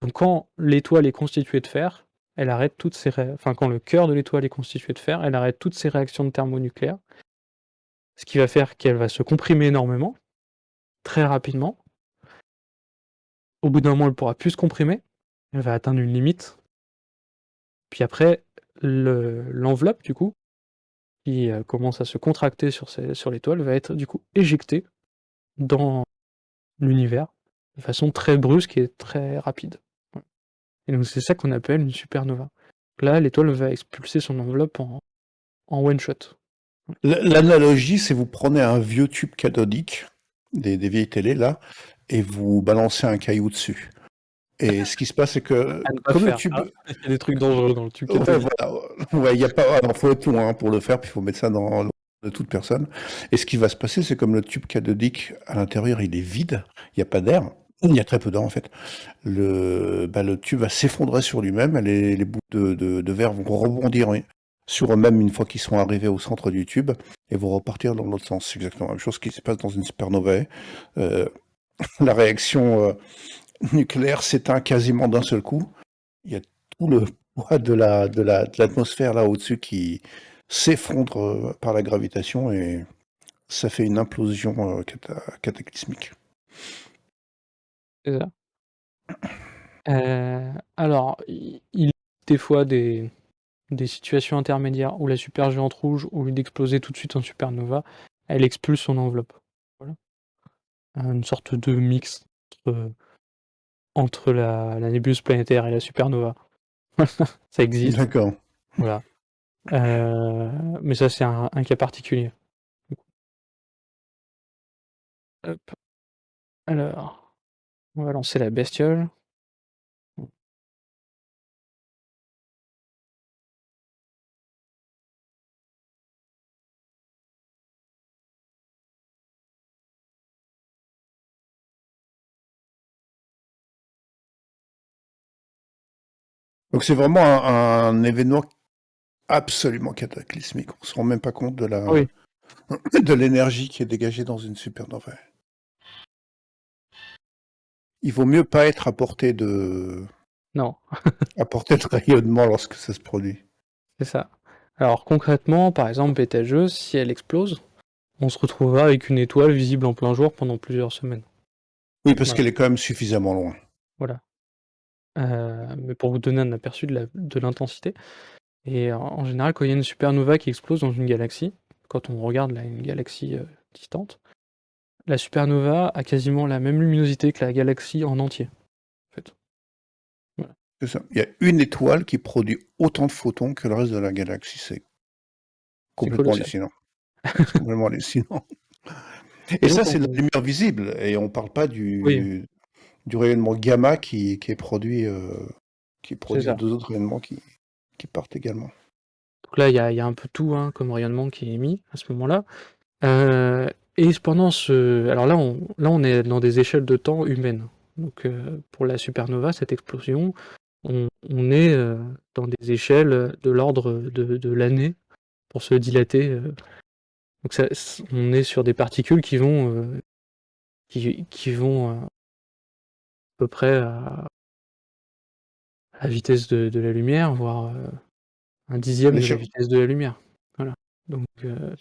Donc quand l'étoile est constituée de fer, quand le cœur de l'étoile est constitué de fer, elle arrête toutes ses réactions thermonucléaires, ce qui va faire qu'elle va se comprimer énormément, très rapidement. Au bout d'un moment, elle pourra plus se comprimer, elle va atteindre une limite. Puis après, l'enveloppe, du coup, qui commence à se contracter sur l'étoile, va être du coup éjectée dans l'univers de façon très brusque et très rapide. Voilà. Et donc c'est ça qu'on appelle une supernova. Là, l'étoile va expulser son enveloppe en one shot. L'analogie, c'est vous prenez un vieux tube cathodique, des vieilles télés là, et vous balancez un caillou dessus. Et ce qui se passe, c'est que À ne pas comme le faire. tube, Ah, il y a des trucs dangereux dans le tube ouais, cathodique. voilà, ouais, il y a pas, alors faut être loin pour le faire, puis il faut mettre ça dans l'eau de toute personne. Et ce qui va se passer, c'est comme le tube cathodique à l'intérieur, il est vide, il n'y a pas d'air, il y a très peu d'air en fait. Le tube va s'effondrer sur lui-même, les bouts de verre vont rebondir sur eux-mêmes une fois qu'ils sont arrivés au centre du tube et vont repartir dans l'autre sens. C'est exactement la même chose qui se passe dans une supernovae. Euh, la réaction nucléaire s'éteint quasiment d'un seul coup. Il y a tout le poids de l'atmosphère là au-dessus qui s'effondre par la gravitation et ça fait une implosion cataclysmique. C'est ça. Alors, il y a des fois des situations intermédiaires où la supergéante rouge, au lieu d'exploser tout de suite en supernova, elle expulse son enveloppe. Voilà. Une sorte de mix entre la nébuleuse planétaire et la supernova. Ça existe, D'accord. voilà. Mais ça, c'est un cas particulier. Hop. Alors, on va lancer la bestiole. Donc c'est vraiment un événement absolument cataclysmique. On se rend même pas compte Oui, de l'énergie qui est dégagée dans une supernova. Il vaut mieux pas être non, à portée de rayonnement lorsque ça se produit. c'est ça. Alors concrètement, par exemple, Betelgeuse, si elle explose, on se retrouvera avec une étoile visible en plein jour pendant plusieurs semaines. Oui, parce Voilà. qu'elle est quand même suffisamment loin. Voilà. Mais pour vous donner un aperçu de l'intensité, et en général, quand il y a une supernova qui explose dans une galaxie, quand on regarde là, une galaxie distante, la supernova a quasiment la même luminosité que la galaxie en entier. En fait. Voilà. C'est ça. Il y a une étoile qui produit autant de photons que le reste de la galaxie. C'est C'est complètement colossal. hallucinant. C'est complètement hallucinant. Et Et ça, donc, c'est de la lumière visible. Et on parle pas oui, du rayonnement gamma qui est produit, c'est ça. deux autres rayonnements qui partent également. Donc là, il y a un peu tout hein, comme rayonnement qui est émis à ce moment-là. Et pendant alors là, on est dans des échelles de temps humaines. Donc pour la supernova, cette explosion, on est dans des échelles de l'ordre de l'année pour se dilater. Donc on est sur des particules qui vont, qui vont à peu près à la vitesse de la lumière, voire un dixième de la L'échelle- vitesse de la lumière. Voilà. Donc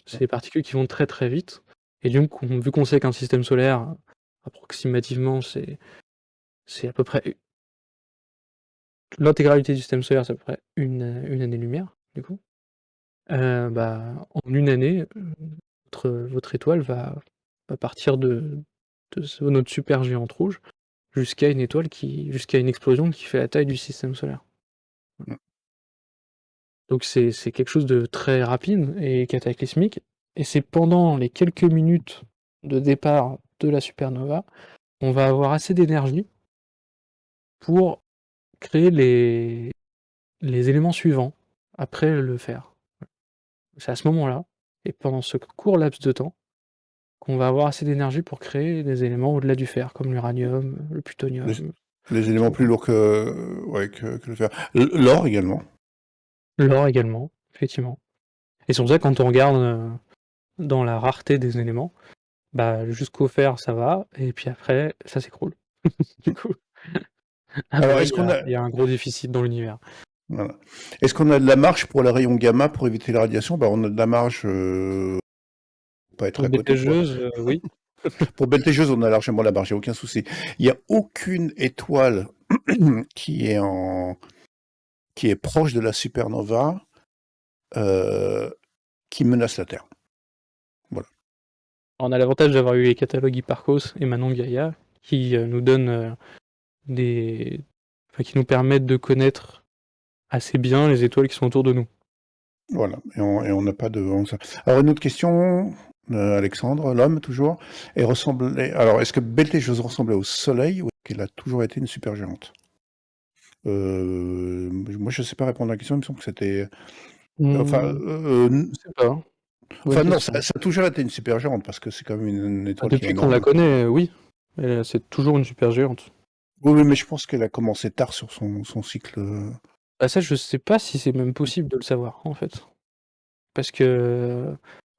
c'est des particules qui vont très très vite. Et donc vu qu'on sait qu'un système solaire, approximativement, c'est à peu près l'intégralité du système solaire, c'est à peu près une année-lumière, du coup. Bah, en une année, votre étoile va partir de notre supergéante rouge jusqu'à une étoile jusqu'à une explosion qui fait la taille du système solaire. Donc c'est quelque chose de très rapide et cataclysmique, et c'est pendant les quelques minutes de départ de la supernova qu'on va avoir assez d'énergie pour créer les éléments suivants après le fer. C'est à ce moment-là, et pendant ce court laps de temps, qu'on va avoir assez d'énergie pour créer des éléments au-delà du fer, comme l'uranium, le les, plutonium, les ce éléments genre plus de lourds que le fer. L'or également. l'or également, effectivement. Et c'est pour ça que quand on regarde dans la rareté des éléments, bah jusqu'au fer ça va, et puis après ça s'écroule. Du coup, Alors, après il y a un gros déficit dans l'univers. voilà. Est-ce qu'on a de la marge pour les rayons gamma pour éviter la radiation? Bah, on a de la marge pas être Pour à côté, quoi. Betelgeuse, oui. Pour Betelgeuse, on a largement la barre, j'ai aucun souci. Il n'y a aucune étoile qui est proche de la supernova qui menace la Terre. Voilà. On a l'avantage d'avoir eu les catalogues Hipparcos et Manon Gaïa qui nous donnent qui nous permettent de connaître assez bien les étoiles qui sont autour de nous. Voilà. Et on n'a pas de. Alors, une autre question, Alexandre, l'homme, toujours. Alors, est-ce que Betelgeuse ressemblait au Soleil ou est-ce qu'elle a toujours été une supergéante? Moi, je ne sais pas répondre à la question, il me semble que c'était. Enfin, Je sais pas. Bonne non, question. ça a toujours été une supergéante parce que c'est quand même une étoile qui est Depuis qu'on la énorme. connaît, oui. C'est toujours une supergéante. Oui, mais je pense qu'elle a commencé tard sur son cycle. Bah ça, je sais pas si c'est même possible de le savoir, en fait. Parce que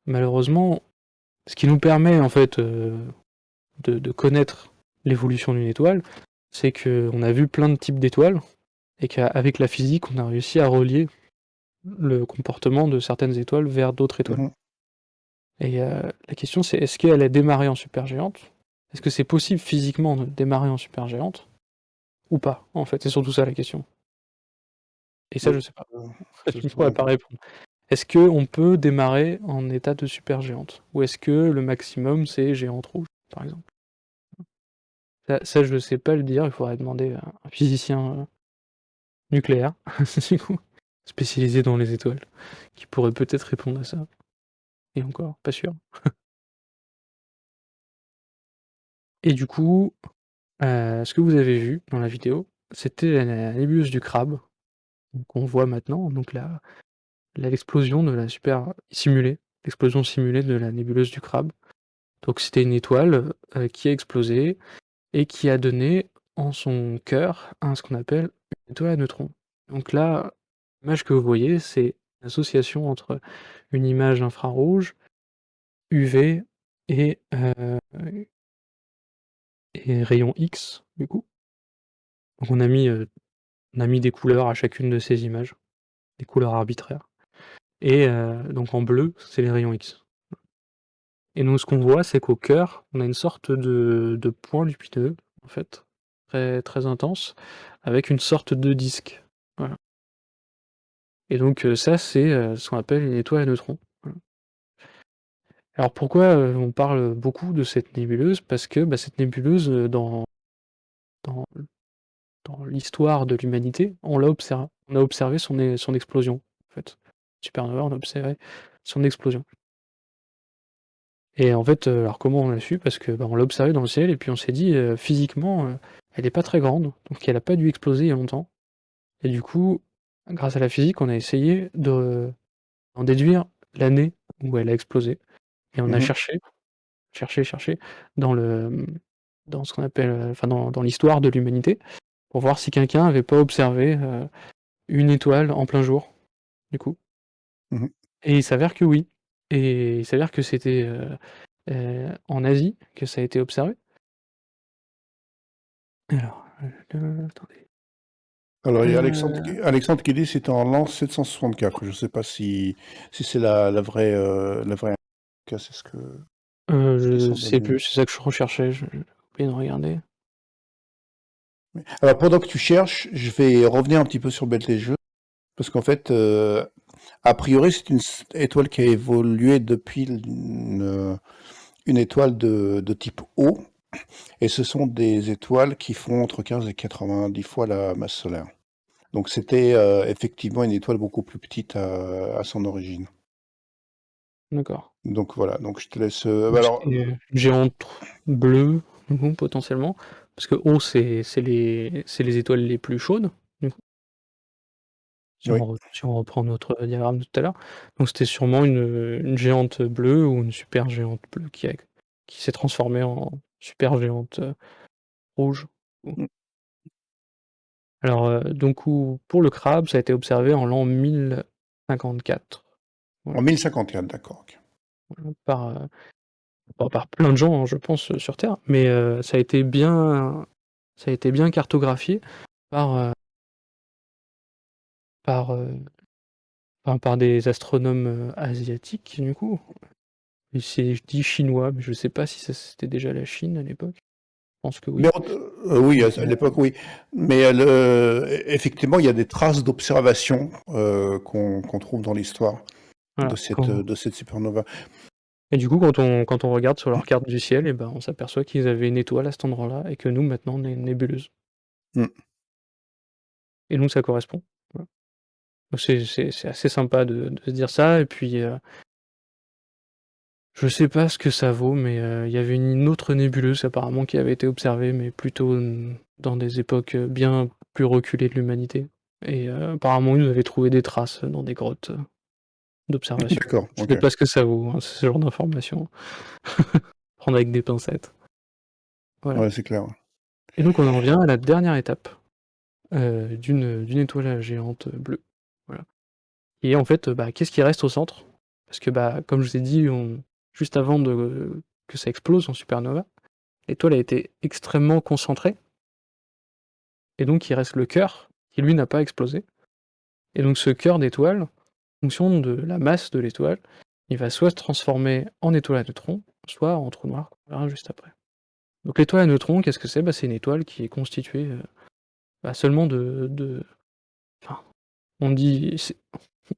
malheureusement, ce qui nous permet en fait de connaître l'évolution d'une étoile, c'est qu'on a vu plein de types d'étoiles et qu'avec la physique, on a réussi à relier le comportement de certaines étoiles vers d'autres étoiles. Mhm. Et la question c'est est-ce qu'elle a démarré en supergéante? Est-ce que c'est possible physiquement de démarrer en supergéante? Ou pas, en fait, c'est surtout ça la question. Et ça, je sais pas. Euh, Je ça, ne c'est pourrais vrai. pas répondre. Est-ce qu'on peut démarrer en état de supergéante? Ou est-ce que le maximum c'est géante rouge, par exemple? Ça, je ne sais pas le dire, il faudrait demander à un physicien nucléaire, du coup, spécialisé dans les étoiles, qui pourrait peut-être répondre à ça. Et encore, pas sûr. Et du coup, ce que vous avez vu dans la vidéo, c'était la nébuleuse du crabe, qu'on voit maintenant, donc l'explosion de la l'explosion simulée de la nébuleuse du crabe. Donc c'était une étoile qui a explosé et qui a donné en son cœur ce qu'on appelle une étoile à neutrons. Donc là, l'image que vous voyez, c'est l'association entre une image infrarouge, UV et, rayon X, du coup. Donc on a mis des couleurs à chacune de ces images, des couleurs arbitraires. Et donc en bleu, c'est les rayons X. Et donc ce qu'on voit, c'est qu'au cœur, on a une sorte de point lumineux, en fait, très, très intense, avec une sorte de disque. Voilà. Et donc ça, c'est ce qu'on appelle une étoile à neutrons. Voilà. Alors pourquoi on parle beaucoup de cette nébuleuse? Parce que cette nébuleuse, dans, dans l'histoire de l'humanité, on l'a observé. On a observé son explosion, en fait. Supernova, on a observé son explosion. Et en fait, alors comment on l'a su? Parce que on l'a observé dans le ciel et puis on s'est dit physiquement, elle est pas très grande, donc elle a pas dû exploser il y a longtemps. Et du coup, grâce à la physique, on a essayé d'en déduire l'année où elle a explosé. Et on a Mhm. cherché dans ce qu'on appelle, enfin dans l'histoire de l'humanité, pour voir si quelqu'un avait pas observé une étoile en plein jour, du coup. Mhm. Et il s'avère que oui. Et il s'avère que c'était en Asie que ça a été observé. Alors, attendez. Alors, il y a Euh, Alexandre qui dit que c'était en l'an 764. Je ne sais pas si c'est la vraie. En tout cas, c'est ce qui je semble sais bien. plus, c'est ça que je recherchais, j'ai oublié de regarder. Alors, pendant que tu cherches, je vais revenir un petit peu sur Betelgeuse, parce qu'en fait, a priori, c'est une étoile qui a évolué depuis une étoile de type O, et ce sont des étoiles qui font entre 15 et 90 fois la masse solaire. Donc, c'était effectivement une étoile beaucoup plus petite à son origine. D'accord. Donc voilà, donc je te laisse. Donc Alors, c'était une géante bleue, du coup, potentiellement. Parce que O, c'est les étoiles les plus chaudes, du coup, oui. si on reprend notre diagramme de tout à l'heure. Donc c'était sûrement une géante bleue ou une super géante bleue qui s'est transformée en super géante rouge. Mm. Alors, donc pour le crabe, ça a été observé en l'an 1054. En Voilà, 1054, d'accord. Ok. voilà, par plein de gens, hein, je pense, sur Terre, mais ça a été bien cartographié par, par, par des astronomes asiatiques, du coup. Et je dis chinois, mais je sais pas si ça c'était déjà la Chine à l'époque. Je pense que Mais oui. oui, Mais, à l'époque, oui. Mais effectivement, il y a des traces d'observation qu'on trouve dans l'histoire voilà. de cette supernova. Et du coup, quand on regarde sur leur carte du ciel, et ben, on s'aperçoit qu'ils avaient une étoile à cet endroit-là et que nous, maintenant, on est une nébuleuse. Mm. Et donc, ça correspond. Voilà. Donc, c'est assez sympa de se dire ça. Et puis, je sais pas ce que ça vaut, mais il y avait une autre nébuleuse apparemment qui avait été observée, mais plutôt dans des époques bien plus reculées de l'humanité. Et apparemment, ils avaient trouvé des traces dans des grottes d'observation. D'accord, Je ok. sais pas ce que ça vaut, hein, ce genre d'informations. Prendre avec des pincettes. Voilà. Ouais, c'est clair. Et donc, on en vient à la dernière étape d'une étoile géante bleue. Voilà. Et en fait, bah, qu'est-ce qui reste au centre? Parce que, bah, comme je vous ai dit, juste avant que ça explose en supernova, l'étoile a été extrêmement concentrée, et donc il reste le cœur, qui lui n'a pas explosé. Et donc ce cœur d'étoile, en fonction de la masse de l'étoile, il va soit se transformer en étoile à neutrons, soit en trou noir, qu'on verra juste après. Donc l'étoile à neutrons, qu'est-ce que c'est? Bah, c'est une étoile qui est constituée bah, seulement enfin, on dit...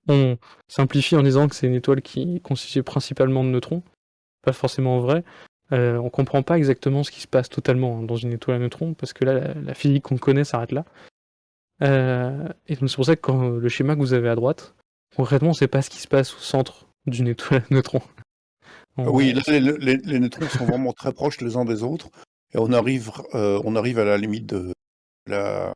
On simplifie en disant que c'est une étoile qui est constituée principalement de neutrons, pas forcément vrai. On comprend pas exactement ce qui se passe totalement dans une étoile à neutrons, parce que là, la physique qu'on connaît s'arrête là. Et donc c'est pour ça que quand le schéma que vous avez à droite, concrètement, on sait pas ce qui se passe au centre d'une étoile à neutrons. Oui, On- là, les neutrons sont vraiment très proches les uns des autres, et on arrive à la limite de la,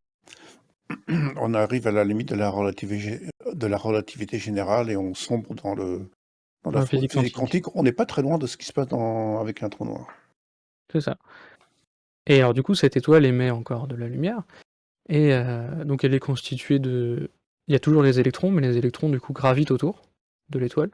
on arrive à la limite de la relativité générale et on sombre dans Dans la la physique physique quantique, quantique. On n'est pas très loin de ce qui se passe avec un trou noir. c'est ça. Et alors du coup, cette étoile émet encore de la lumière, et donc elle est constituée de... Il y a toujours les électrons, mais les électrons du coup gravitent autour de l'étoile.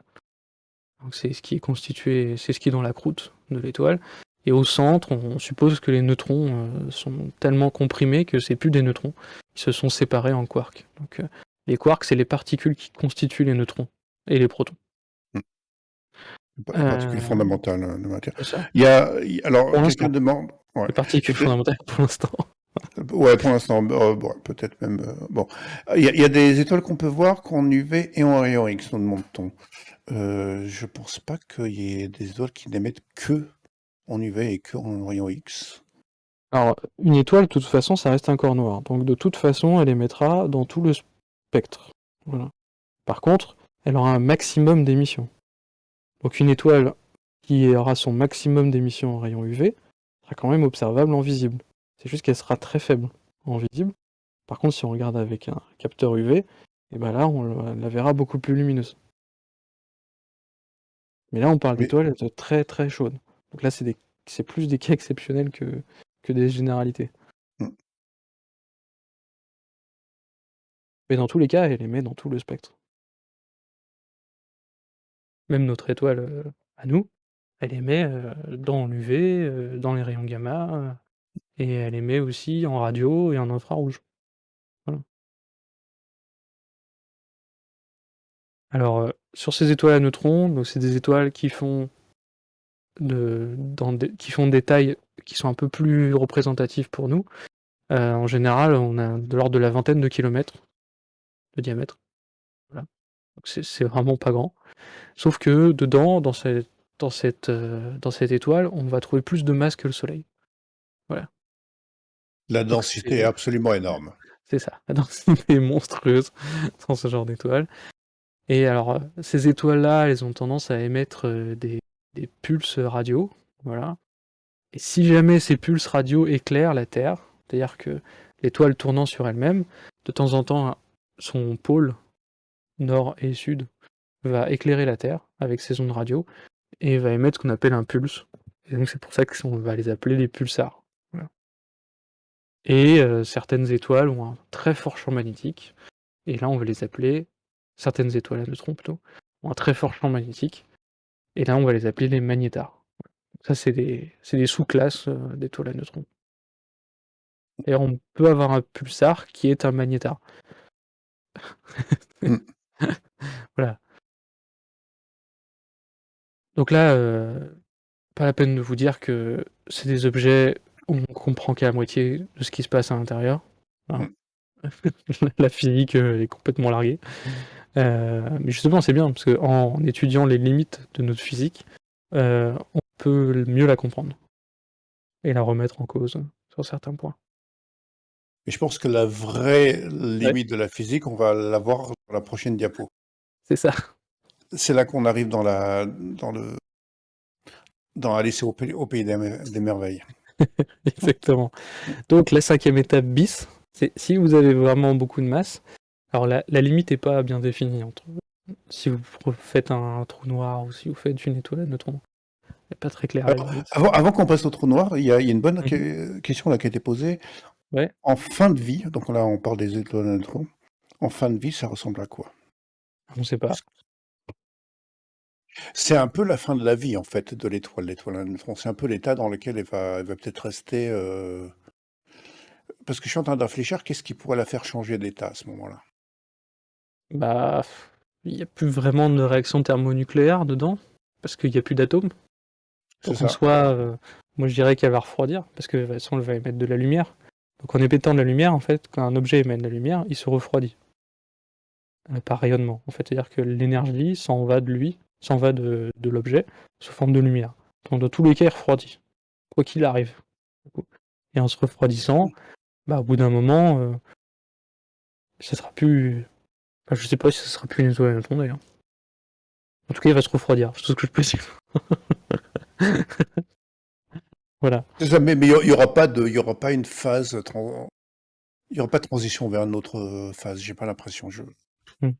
Donc c'est ce qui est constitué, c'est ce qui est dans la croûte de l'étoile. Et au centre, on suppose que les neutrons sont tellement comprimés que c'est plus des neutrons. Ils se sont séparés en quarks. Donc les quarks, c'est les particules qui constituent les neutrons et les protons. Particules Euh, fondamentales de matière. c'est ça. Alors, Pour quelqu'un l'instant, demande. Ouais. les particules fondamentales pour l'instant. Ouais, pour l'instant, bon, peut-être même. Bon, il y a des étoiles qu'on peut voir qu'en UV et en rayon X, nous demande-t-on. Je pense pas qu'il y ait des étoiles qui n'émettent que en UV et que en rayon X. Alors, une étoile, de toute façon, ça reste un corps noir. Donc de toute façon, elle émettra dans tout le spectre. Voilà. Par contre, elle aura un maximum d'émissions. Donc une étoile qui aura son maximum d'émissions en rayon UV sera quand même observable en visible. C'est juste qu'elle sera très faible en visible. Par contre, si on regarde avec un capteur UV, et ben là, on la verra beaucoup plus lumineuse. Mais là, on parle Mais, d'étoiles très très chaudes. Donc là, c'est plus des cas exceptionnels que des généralités. hmm. Mais dans tous les cas, elle émet dans tout le spectre. Même notre étoile à nous, elle émet dans l'UV, dans les rayons gamma, et elle émet aussi en radio et en infrarouge. Voilà. Alors, sur ces étoiles à neutrons, donc c'est des étoiles qui font qui font des tailles qui sont un peu plus représentatives pour nous. En général, on a de l'ordre de la vingtaine de kilomètres de diamètre. Voilà. Donc c'est vraiment pas grand. Sauf que dedans, dans cette étoile, on va trouver plus de masse que le Soleil. Voilà. La Donc densité est absolument énorme. c'est ça. La densité est monstrueuse dans ce genre d'étoile. Et alors, ces étoiles-là, elles ont tendance à émettre des pulses radio. Voilà. Et si jamais ces pulses radio éclairent la Terre, c'est-à-dire que l'étoile tournant sur elle-même, de temps en temps, son pôle nord et sud va éclairer la Terre avec ses ondes radio et va émettre ce qu'on appelle un pulse. Et donc c'est pour ça qu'on va les appeler les pulsars. Voilà. Et certaines étoiles ont un très fort champ magnétique, et là on va les appeler, certaines étoiles à neutrons plutôt, ont un très fort champ magnétique, et là on va les appeler les magnétars. Ça c'est des sous-classes d'étoiles à neutrons. Et on peut avoir un pulsar qui est un magnétar. Hmm. Voilà. Donc là, pas la peine de vous dire que c'est des objets où on comprend qu'à moitié de ce qui se passe à l'intérieur. Hein. Mm. La physique est complètement larguée. Mais justement, c'est bien, parce qu'en étudiant les limites de notre physique, on peut mieux la comprendre et la remettre en cause sur certains points. Et je pense que la vraie Ouais, limite de la physique, on va la voir dans la prochaine diapo. c'est ça, C'est là qu'on arrive dans Alice au pays des merveilles. exactement. Donc la cinquième étape bis, c'est si vous avez vraiment beaucoup de masse, alors la limite n'est pas bien définie entre si vous faites un trou noir ou si vous faites une étoile à neutrons. C'est pas très clair la Alors, limite. avant qu'on passe au trou noir, il y a une bonne Mhm. question là qui a été posée. Ouais, En fin de vie, donc là on parle des étoiles à neutrons, en fin de vie, ça ressemble à quoi? on sait pas. Est-ce C'est un peu la fin de la vie, en fait, de l'étoile à neutrons. C'est un peu l'état dans lequel elle va peut-être rester, parce que je suis en train de réfléchir, qu'est-ce qui pourrait la faire changer d'état à ce moment-là? Bah, il n'y a plus vraiment de réaction thermonucléaire dedans, parce qu'il n'y a plus d'atomes. C'est Donc en ça. soi, moi je dirais qu'elle va refroidir, parce que de toute façon elle va émettre de la lumière. Donc en émettant de la lumière, en fait, quand un objet émet de la lumière, il se refroidit par rayonnement. En fait, c'est-à-dire que l'énergie s'en va de lui, s'en va de l'objet, sous forme de lumière. Donc dans tous les cas, il refroidit, quoi qu'il arrive. Et en se refroidissant, bah, au bout d'un moment, ça sera plus. Enfin, je sais pas si ça sera plus une étoile à neutrons d'ailleurs. En tout cas, il va se refroidir, c'est tout ce que je peux dire. Voilà. C'est ça, mais il y aura pas une phase il y aura pas de transition vers une autre, phase, j'ai pas l'impression, Mm.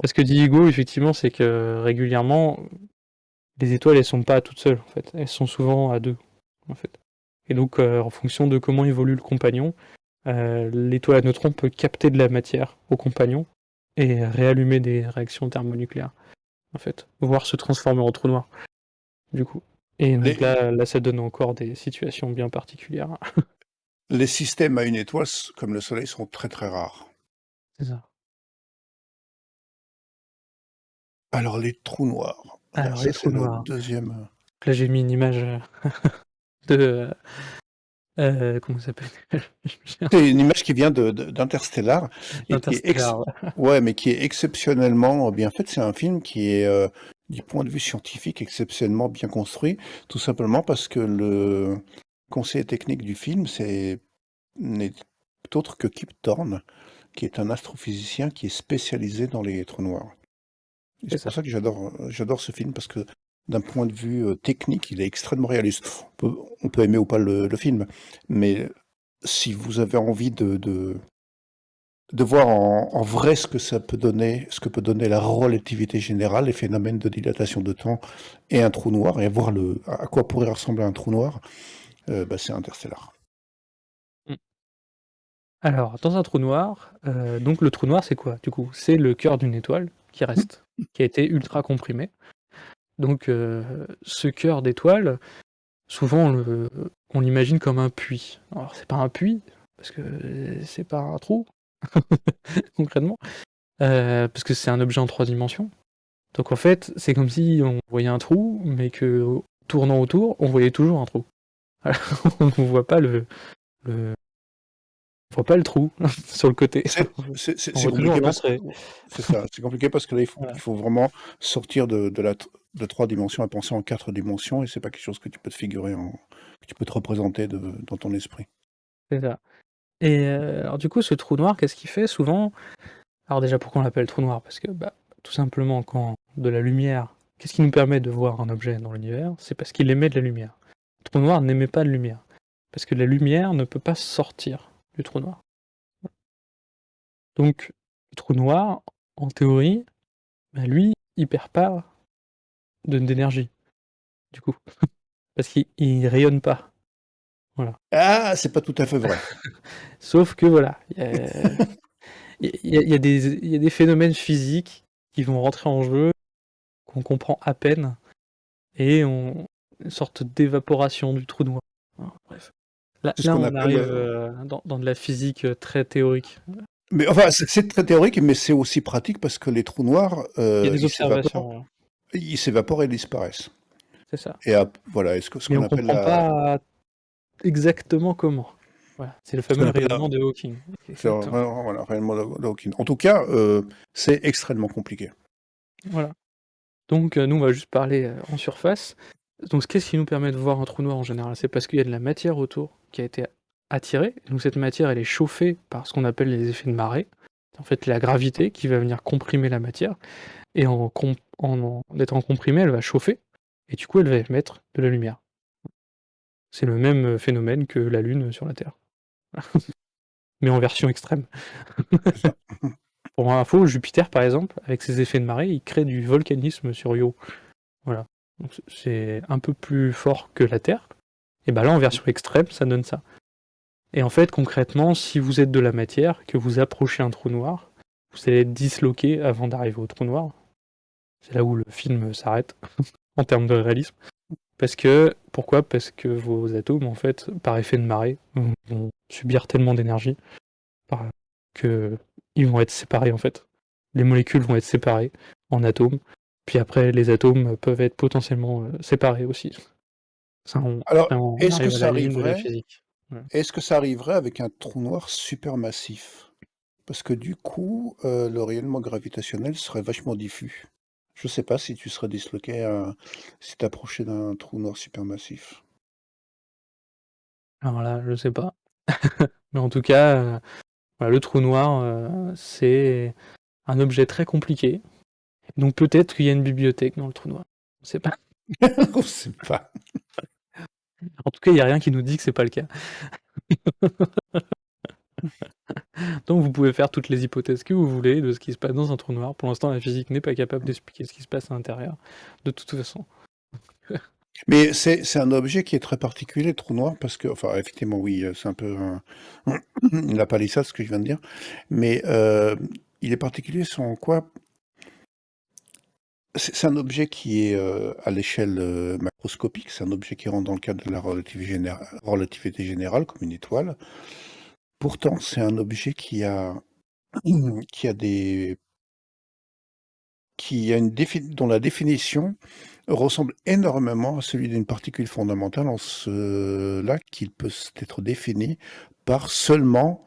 Parce que dit Hugo, effectivement, c'est que régulièrement, les étoiles, elles sont pas toutes seules, en fait. Elles sont souvent à deux, en fait. Et donc, en fonction de comment évolue le compagnon, l'étoile à neutrons peut capter de la matière au compagnon et réallumer des réactions thermonucléaires, en fait. Voire se transformer en trou noir, du coup. Et donc les là, ça donne encore des situations bien particulières. les systèmes à une étoile s comme le Soleil sont très, très rares. C'est ça. Alors les trous noirs, alors Alors, les ça c'est trous le noirs. deuxième. Là, j'ai mis une image de. Comment ça s'appelle? C'est une image qui vient d'Interstellar et qui est Interstellar. Ouais. ouais, mais qui est exceptionnellement bien faite. C'est un film qui est, du point de vue scientifique, exceptionnellement bien construit, tout simplement parce que le conseiller technique du film, n'est autre que Kip Thorne, qui est un astrophysicien qui est spécialisé dans les trous noirs. Et C'est c'est pour ça. ça que j'adore ce film parce que d'un point de vue, technique, il est extrêmement réaliste. On peut aimer ou pas le film, mais si vous avez envie de voir en vrai ce que ça peut donner, ce que peut donner la relativité générale, les phénomènes de dilatation de temps et un trou noir, et voir à quoi pourrait ressembler un trou noir, bah, c'est Interstellar. Mm. Alors, dans un trou noir, donc le trou noir, c'est quoi, du coup? C'est le cœur d'une étoile qui reste, qui a été ultra comprimé. Donc, ce cœur d'étoile, souvent, on l'imagine comme un puits. Alors, c'est pas un puits, parce que c'est pas un trou, concrètement, parce que c'est un objet en 3 dimensions. Donc, en fait, c'est comme si on voyait un trou, mais que, tournant autour, on voyait toujours un trou. On ne voit pas le on voit pas le trou sur le côté. C'est On voit toujours compliqué parce que l'entrée. c'est ça, c'est compliqué parce que là, il faut Voilà, il faut vraiment sortir de 3 dimensions et penser en 4 dimensions et c'est pas quelque chose que tu peux te figurer que tu peux te représenter dans ton esprit. c'est ça. Et alors du coup, ce trou noir, qu'est-ce qu'il fait souvent? Alors déjà, pourquoi on l'appelle trou noir? Parce que, bah, tout simplement, quand de la lumière qu'est-ce qui nous permet de voir un objet dans l'univers? C'est parce qu'il émet de la lumière. Le trou noir n'émet pas de lumière, parce que la lumière ne peut pas sortir du trou noir. Donc le trou noir, en théorie, bah, lui, il perd pas d'énergie, du coup, parce qu'il rayonne pas. Voilà. Ah, c'est pas tout à fait vrai. Sauf que voilà, il y a des phénomènes physiques qui vont rentrer en jeu, qu'on comprend à peine, et une sorte d'évaporation du trou noir. Voilà, bref. Là, C'est ce là qu'on on appelle, arrive dans de la physique très théorique. mais enfin, c'est très théorique, mais c'est aussi pratique parce que les trous noirs, Il y a des ils s'évaporent. observations. Ils s'évaporent et ils disparaissent. C'est ça. Et voilà, est-ce que ce Mais qu'on on appelle comprend pas exactement comment. Voilà, c'est le ce qu'on fameux appelle rayonnement de Hawking. c'est Exactement. voilà, réellement Hawking. En tout cas, c'est extrêmement compliqué. Voilà. Donc nous, on va juste parler en surface. Donc qu'est-ce qui nous permet de voir un trou noir en général? C'est parce qu'il y a de la matière autour qui a été attirée. Donc cette matière, elle est chauffée par ce qu'on appelle les effets de marée. En fait, la gravité qui va venir comprimer la matière. Et en étant comprimée, elle va chauffer. Et du coup, elle va émettre de la lumière. C'est le même phénomène que la Lune sur la Terre. Mais en version extrême. C'est ça. Pour info, Jupiter, par exemple, avec ses effets de marée, il crée du volcanisme sur Io. Voilà. Donc c'est un peu plus fort que la Terre. Et bah là, en version extrême, ça donne ça. Et en fait, concrètement, si vous êtes de la matière, que vous approchez un trou noir, vous allez être disloqué avant d'arriver au trou noir. C'est là où le film s'arrête, en termes de réalisme. Pourquoi? Parce que vos atomes, en fait, par effet de marée, vont subir tellement d'énergie que ils vont être séparés, en fait. Les molécules vont être séparées en atomes, puis après, les atomes peuvent être potentiellement séparés aussi. Ça, Alors, on est-ce que arrive à ça la limite de la arriverait physique. Ouais. est-ce que ça arriverait avec un trou noir supermassif? Parce que du coup, le rayonnement gravitationnel serait vachement diffus. Je sais pas si tu serais disloqué, si tu approchais d'un trou noir supermassif. Alors là, je sais pas. Mais en tout cas, voilà, le trou noir, c'est un objet très compliqué. Donc peut-être qu'il y a une bibliothèque dans le trou noir. On sait pas. On sait pas. En tout cas, il n'y a rien qui nous dit que c'est pas le cas. Donc vous pouvez faire toutes les hypothèses que vous voulez de ce qui se passe dans un trou noir. Pour l'instant, la physique n'est pas capable d'expliquer ce qui se passe à l'intérieur, de toute façon. Mais c'est un objet qui est très particulier, le trou noir, parce que enfin, effectivement, oui, c'est un peu un la palissade, ce que je viens de dire. Mais, il est particulier selon quoi c'est un objet qui est, à l'échelle, macroscopique. C'est un objet qui rentre dans le cadre de la relativité générale, comme une étoile. Pourtant, c'est un objet qui a des qui a une dont la définition ressemble énormément à celui d'une particule fondamentale en cela qu'il peut être défini par seulement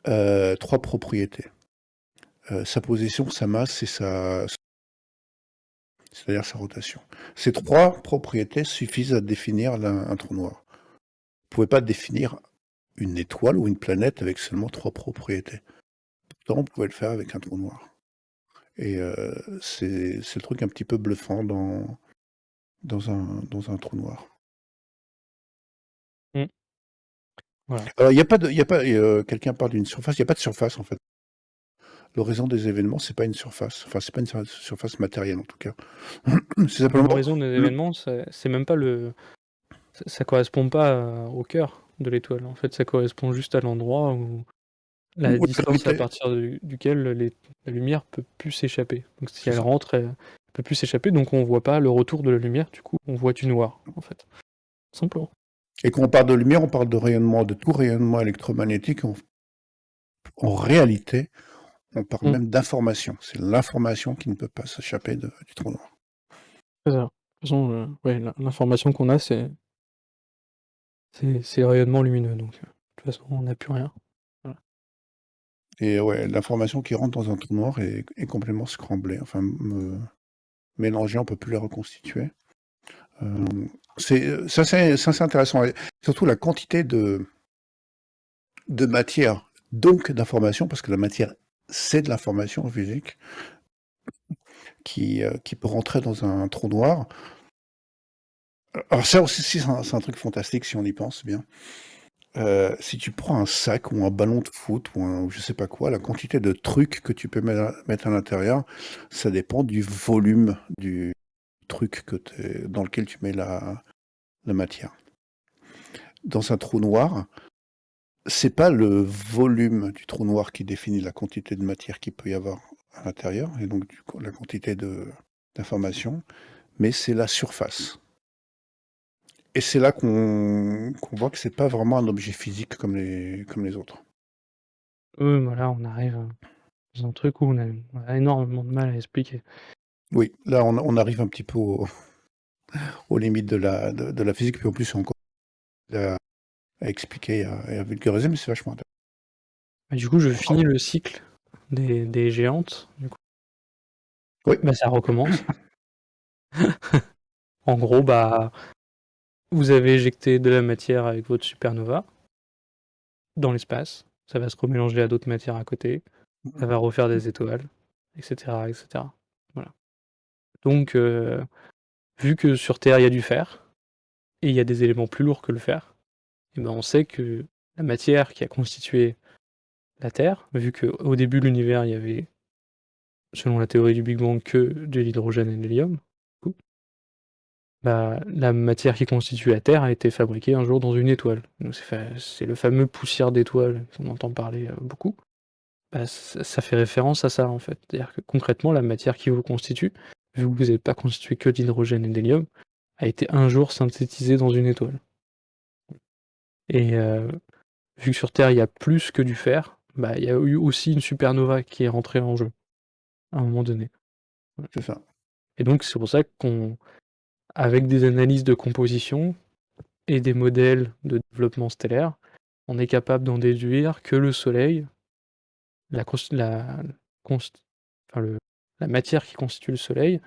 3 propriétés. Sa position, sa masse et c'est-à-dire sa rotation. Ces 3 propriétés suffisent à définir un trou noir. Vous pouvez pas définir une étoile ou une planète avec seulement 3 propriétés. Pourtant, on pouvait le faire avec un trou noir. Et c'est le truc un petit peu bluffant dans un trou noir. Mm. Voilà. Alors il y a pas, quelqu'un parle d'une surface, il y a pas de surface, en fait. L'horizon des événements, c'est pas une surface. Enfin, c'est pas une surface matérielle, en tout cas. C'est simplement L'horizon des le événements, c'est même pas le. Ça correspond pas au cœur de l'étoile. En fait, ça correspond juste à l'endroit où la où la distance à gravité. partir duquel la lumière peut plus s'échapper. Donc si C'est elle ça. rentre, elle peut plus s'échapper, donc on voit pas le retour de la lumière, du coup on voit du noir, en fait. Simplement. Et quand on parle de lumière, on parle de rayonnement, de tout rayonnement électromagnétique. En réalité, on parle Mm. même d'information. C'est l'information qui ne peut pas s'échapper du trou noir. C'est ça. De toute façon, ouais, l'information qu'on a, c'est le rayonnement lumineux, donc de toute façon on n'a plus rien. Voilà. Et ouais, l'information qui rentre dans un trou noir est complètement scramblée, enfin mélangée, on peut plus la reconstituer. C'est intéressant. Et surtout la quantité de matière, donc d'information, parce que la matière, c'est de l'information en physique, qui peut rentrer dans un trou noir. Alors ça aussi, c'est un truc fantastique si on y pense bien. Si tu prends un sac ou un ballon de foot ou je sais pas quoi, la quantité de trucs que tu peux mettre à l'intérieur, ça dépend du volume du truc dans lequel tu mets la matière. Dans un trou noir, c'est pas le volume du trou noir qui définit la quantité de matière qu'il peut y avoir à l'intérieur, et donc du coup, la quantité d'information, mais c'est la surface. Et c'est là qu'on voit que c'est pas vraiment un objet physique comme les autres. Voilà, on arrive dans un truc où on a énormément de mal à expliquer. Oui, là on arrive un petit peu aux limites de la physique, puis en plus c'est encore à expliquer et à vulgariser, mais c'est vachement intéressant. Et du coup, je finis le cycle des géantes. Du coup, Oui, bah, ça recommence. En gros, bah, vous avez éjecté de la matière avec votre supernova dans l'espace. Ça va se remélanger à d'autres matières à côté. Ça va refaire des étoiles, etc., etc. Voilà. Donc, vu que sur Terre, il y a du fer, et il y a des éléments plus lourds que le fer, et ben on sait que la matière qui a constitué la Terre, vu qu'au début de l'univers, il y avait, selon la théorie du Big Bang, que de l'hydrogène et de l'hélium, du coup, bah, la matière qui constitue la Terre a été fabriquée un jour dans une étoile. Donc c'est le fameux poussière d'étoile qu'on entend parler beaucoup. Bah, ça fait référence à ça en fait. C'est-à-dire que concrètement, la matière qui vous constitue, vu que vous n'êtes pas constitué que d'hydrogène et d'hélium, a été un jour synthétisée dans une étoile. Et vu que sur Terre il y a plus que du fer, bah, il y a eu aussi une supernova qui est rentrée en jeu à un moment donné. Voilà. c'est ça. Et donc c'est pour ça qu'on, avec des analyses de composition et des modèles de développement stellaire, on est capable d'en déduire que le Soleil, la, enfin, la matière qui constitue le Soleil,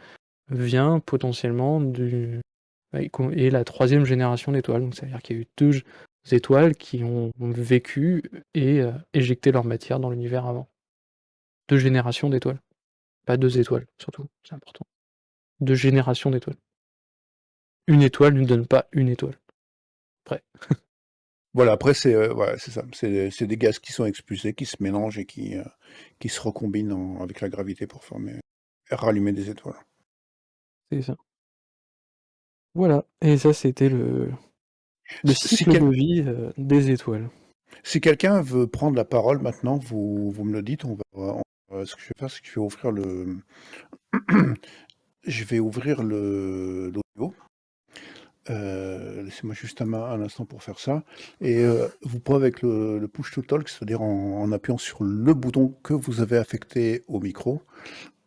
vient potentiellement et la troisième génération d'étoiles. Donc, c'est-à-dire qu'il y a eu deux étoiles qui ont vécu et éjecté leur matière dans l'univers avant. Deux générations d'étoiles. Pas deux étoiles, surtout, c'est important. Deux générations d'étoiles. Une étoile ne donne pas une étoile. Après. Voilà, après voilà, c'est ça. C'est des gaz qui sont expulsés, qui se mélangent et qui se recombinent avec la gravité pour rallumer des étoiles. C'est ça. Voilà. Et ça, c'était le Si, cycle de vie des étoiles. si quelqu'un veut prendre la parole maintenant, vous me le dites. Ce que je vais faire, c'est que je vais ouvrir je vais ouvrir l'audio. Laissez-moi juste un instant pour faire ça. Et vous pouvez avec le push to talk, c'est-à-dire en appuyant sur le bouton que vous avez affecté au micro,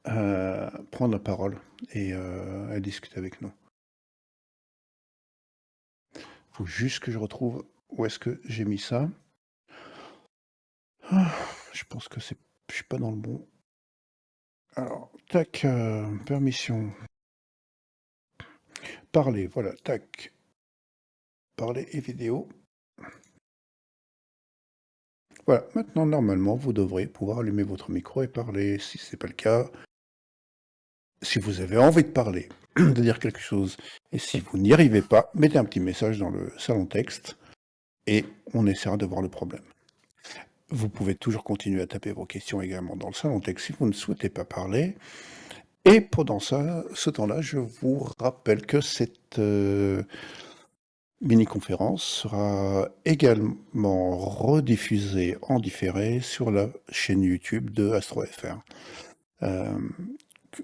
prendre la parole et discuter avec nous. Il faut juste que je retrouve où est-ce que j'ai mis ça. Ah, je pense que je suis pas dans le bon. Alors, tac, permission. Parler, voilà, tac. Parler et vidéo. Voilà, maintenant, normalement, vous devrez pouvoir allumer votre micro et parler. Si ce n'est pas le cas, si vous avez envie de parler, de dire quelque chose, et si vous n'y arrivez pas, mettez un petit message dans le salon texte et on essaiera de voir le problème. Vous pouvez toujours continuer à taper vos questions également dans le salon texte si vous ne souhaitez pas parler. Et pendant ce temps-là, je vous rappelle que cette mini-conférence sera également rediffusée en différé sur la chaîne YouTube de AstroFR.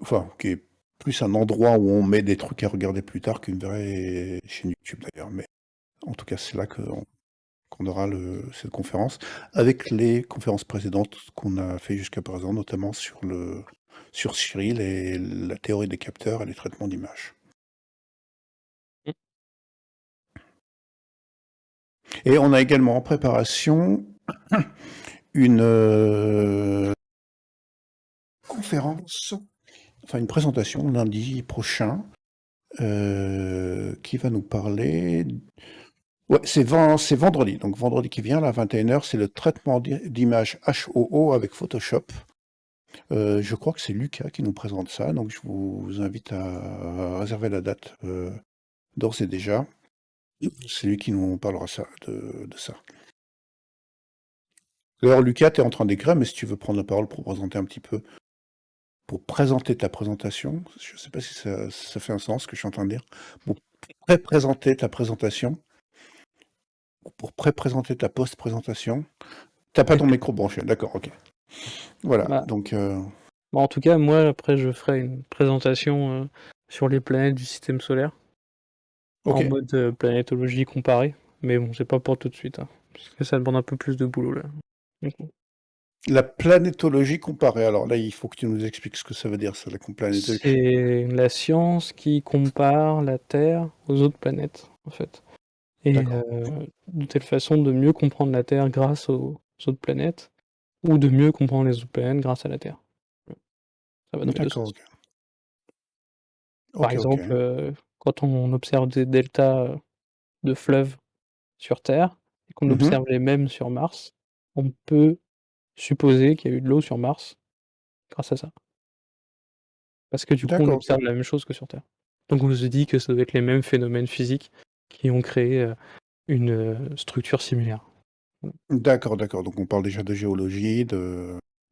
Enfin, qui est plus un endroit où on met des trucs à regarder plus tard qu'une vraie chaîne YouTube d'ailleurs. Mais en tout cas, c'est là qu'on aura cette conférence, avec les conférences précédentes qu'on a fait jusqu'à présent, notamment sur Cyril et la théorie des capteurs et les traitements d'images. Et on a également en préparation une conférence, enfin une présentation lundi prochain, qui va nous parler. Ouais, c'est vendredi. Donc vendredi qui vient, là, à 21h, c'est le traitement d'image HOO avec Photoshop. Je crois que c'est Lucas qui nous présente ça, donc je vous invite à réserver la date d'ores et déjà. C'est lui qui nous parlera de ça. D'ailleurs, Lucas, tu es en train d'écrire, mais si tu veux prendre la parole pour présenter un petit peu, pour présenter ta présentation, je ne sais pas si ça fait un sens ce que je suis en train de dire, pour pré-présenter ta présentation, pour pré-présenter ta post-présentation. T'as pas ton micro branché, d'accord, ok. Voilà, Bah, donc... en tout cas, moi, après, je ferai une présentation sur les planètes du système solaire, en ok, mode planétologie comparée. Mais bon, c'est pas pour tout de suite, hein, parce que ça demande un peu plus de boulot, là. Du coup. La planétologie comparée. Alors là, il faut que tu nous expliques ce que ça veut dire, ça, la planétologie. C'est la science qui compare la Terre aux autres planètes, en fait. Et D'accord. de telle façon de mieux comprendre la Terre grâce aux autres planètes, ou de mieux comprendre les autres planètes grâce à la Terre. Ça va dans les deux D'accord, sens. ok. Par Ok, ok. exemple, quand on observe des deltas de fleuves sur Terre, et qu'on Mhm. observe les mêmes sur Mars, on peut supposer qu'il y a eu de l'eau sur Mars grâce à ça. Parce que du coup, on D'accord, ok. observe la même chose que sur Terre. Donc on se dit que ça doit être les mêmes phénomènes physiques qui ont créé une structure similaire. Voilà. D'accord, d'accord. Donc on parle déjà de géologie,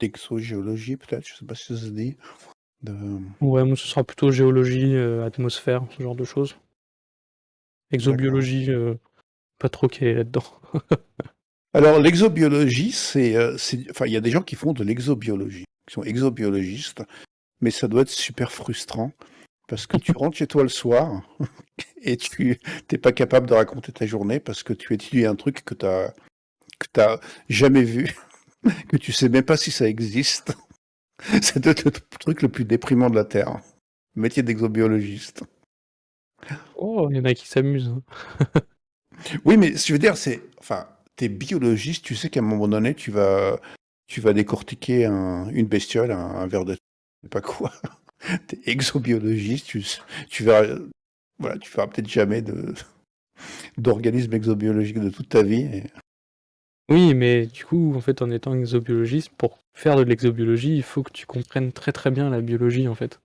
d'exogéologie peut-être, je sais pas si ça se dit. De... Ouais, moi ce sera plutôt géologie, atmosphère, ce genre de choses. D'accord. Exobiologie, pas trop calé là-dedans. Alors l'exobiologie, enfin, il y a des gens qui font de l'exobiologie, qui sont exobiologistes, mais ça doit être super frustrant parce que tu rentres chez toi le soir et tu t'es pas capable de raconter ta journée parce que tu étudies un truc que t'as jamais vu, que tu sais même pas si ça existe. C'est peut-être le truc le plus déprimant de la Terre. Le métier d'exobiologiste. Oh, il y en a qui s'amusent, hein. Oui, mais ce que je veux dire, enfin, t'es biologiste, tu sais qu'à un moment donné, tu vas décortiquer une bestiole, un ver de, je sais pas quoi. T'es exobiologiste, tu verras, voilà, tu feras peut-être jamais d'organisme exobiologique de toute ta vie. Oui, mais du coup, en fait, en étant exobiologiste, pour faire de l'exobiologie, il faut que tu comprennes très très bien la biologie, en fait.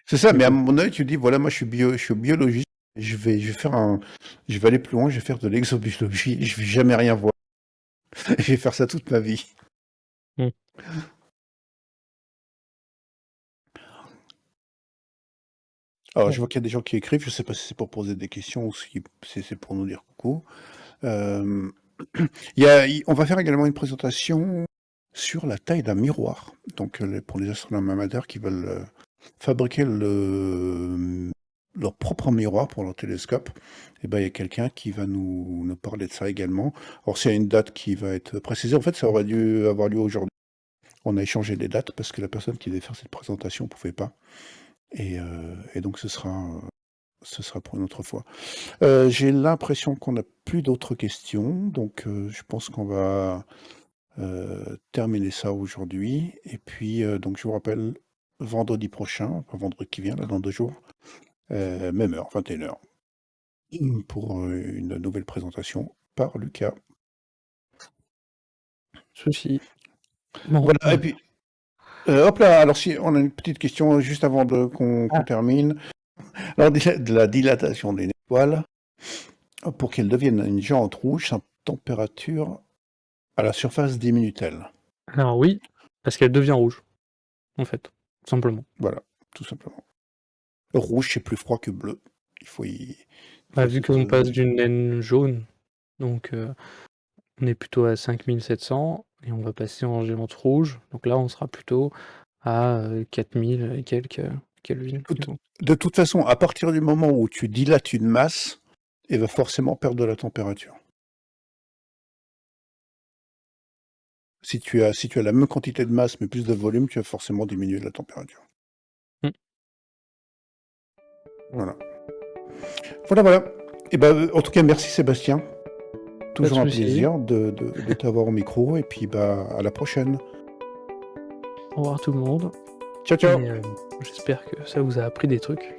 C'est ça, Du mais à un coup. moment donné, tu dis, voilà, moi je suis biologiste, je vais aller plus loin, je vais faire de l'exobiologie, je vais jamais rien voir. Je vais faire ça toute ma vie. Mm. Alors, je Ouais. vois qu'il y a des gens qui écrivent, je sais pas si c'est pour poser des questions ou si c'est pour nous dire coucou. Euh, on va faire également une présentation sur la taille d'un miroir. Donc, pour les astronomes amateurs qui veulent fabriquer leur propre miroir pour leur télescope, eh ben, il y a quelqu'un qui va nous parler de ça également. Alors, s'il y a une date qui va être précisée, en fait, ça aurait dû avoir lieu aujourd'hui. On a échangé les dates parce que la personne qui devait faire cette présentation ne pouvait pas. Et donc, ce sera pour une autre fois. J'ai l'impression qu'on n'a plus d'autres questions, donc je pense qu'on va terminer ça aujourd'hui. Et puis, donc, je vous rappelle, vendredi prochain, enfin vendredi qui vient, là, dans 2 jours, même heure, 21h, pour une nouvelle présentation par Lucas. Ceci. Bon. Voilà, et puis, hop là, alors si on a une petite question juste avant qu'on Ah, termine. Alors, de la dilatation des étoiles, pour qu'elles deviennent une géante rouge, sa température à la surface diminue-t-elle? alors oui, parce qu'elle devient rouge, en fait, tout simplement. Voilà, tout simplement. Rouge, c'est plus froid que bleu. Il Bah, faut vu peut-être... qu'on passe d'une naine jaune, donc on est plutôt à 5700, et on va passer en géante rouge, donc là on sera plutôt à 4000 et quelques Kelvin, du coup. De toute façon, à partir du moment où tu dilates une masse, elle va forcément perdre de la température. Si tu as la même quantité de masse mais plus de volume, tu vas forcément diminuer la température. Mm. Voilà. Voilà, voilà. Et ben, en tout cas, merci Sébastien. Pas de Toujours un souci. plaisir de t'avoir au micro. Et puis, bah, à la prochaine. Au revoir tout le monde, Ciao, et ciao. j'espère que ça vous a appris des trucs.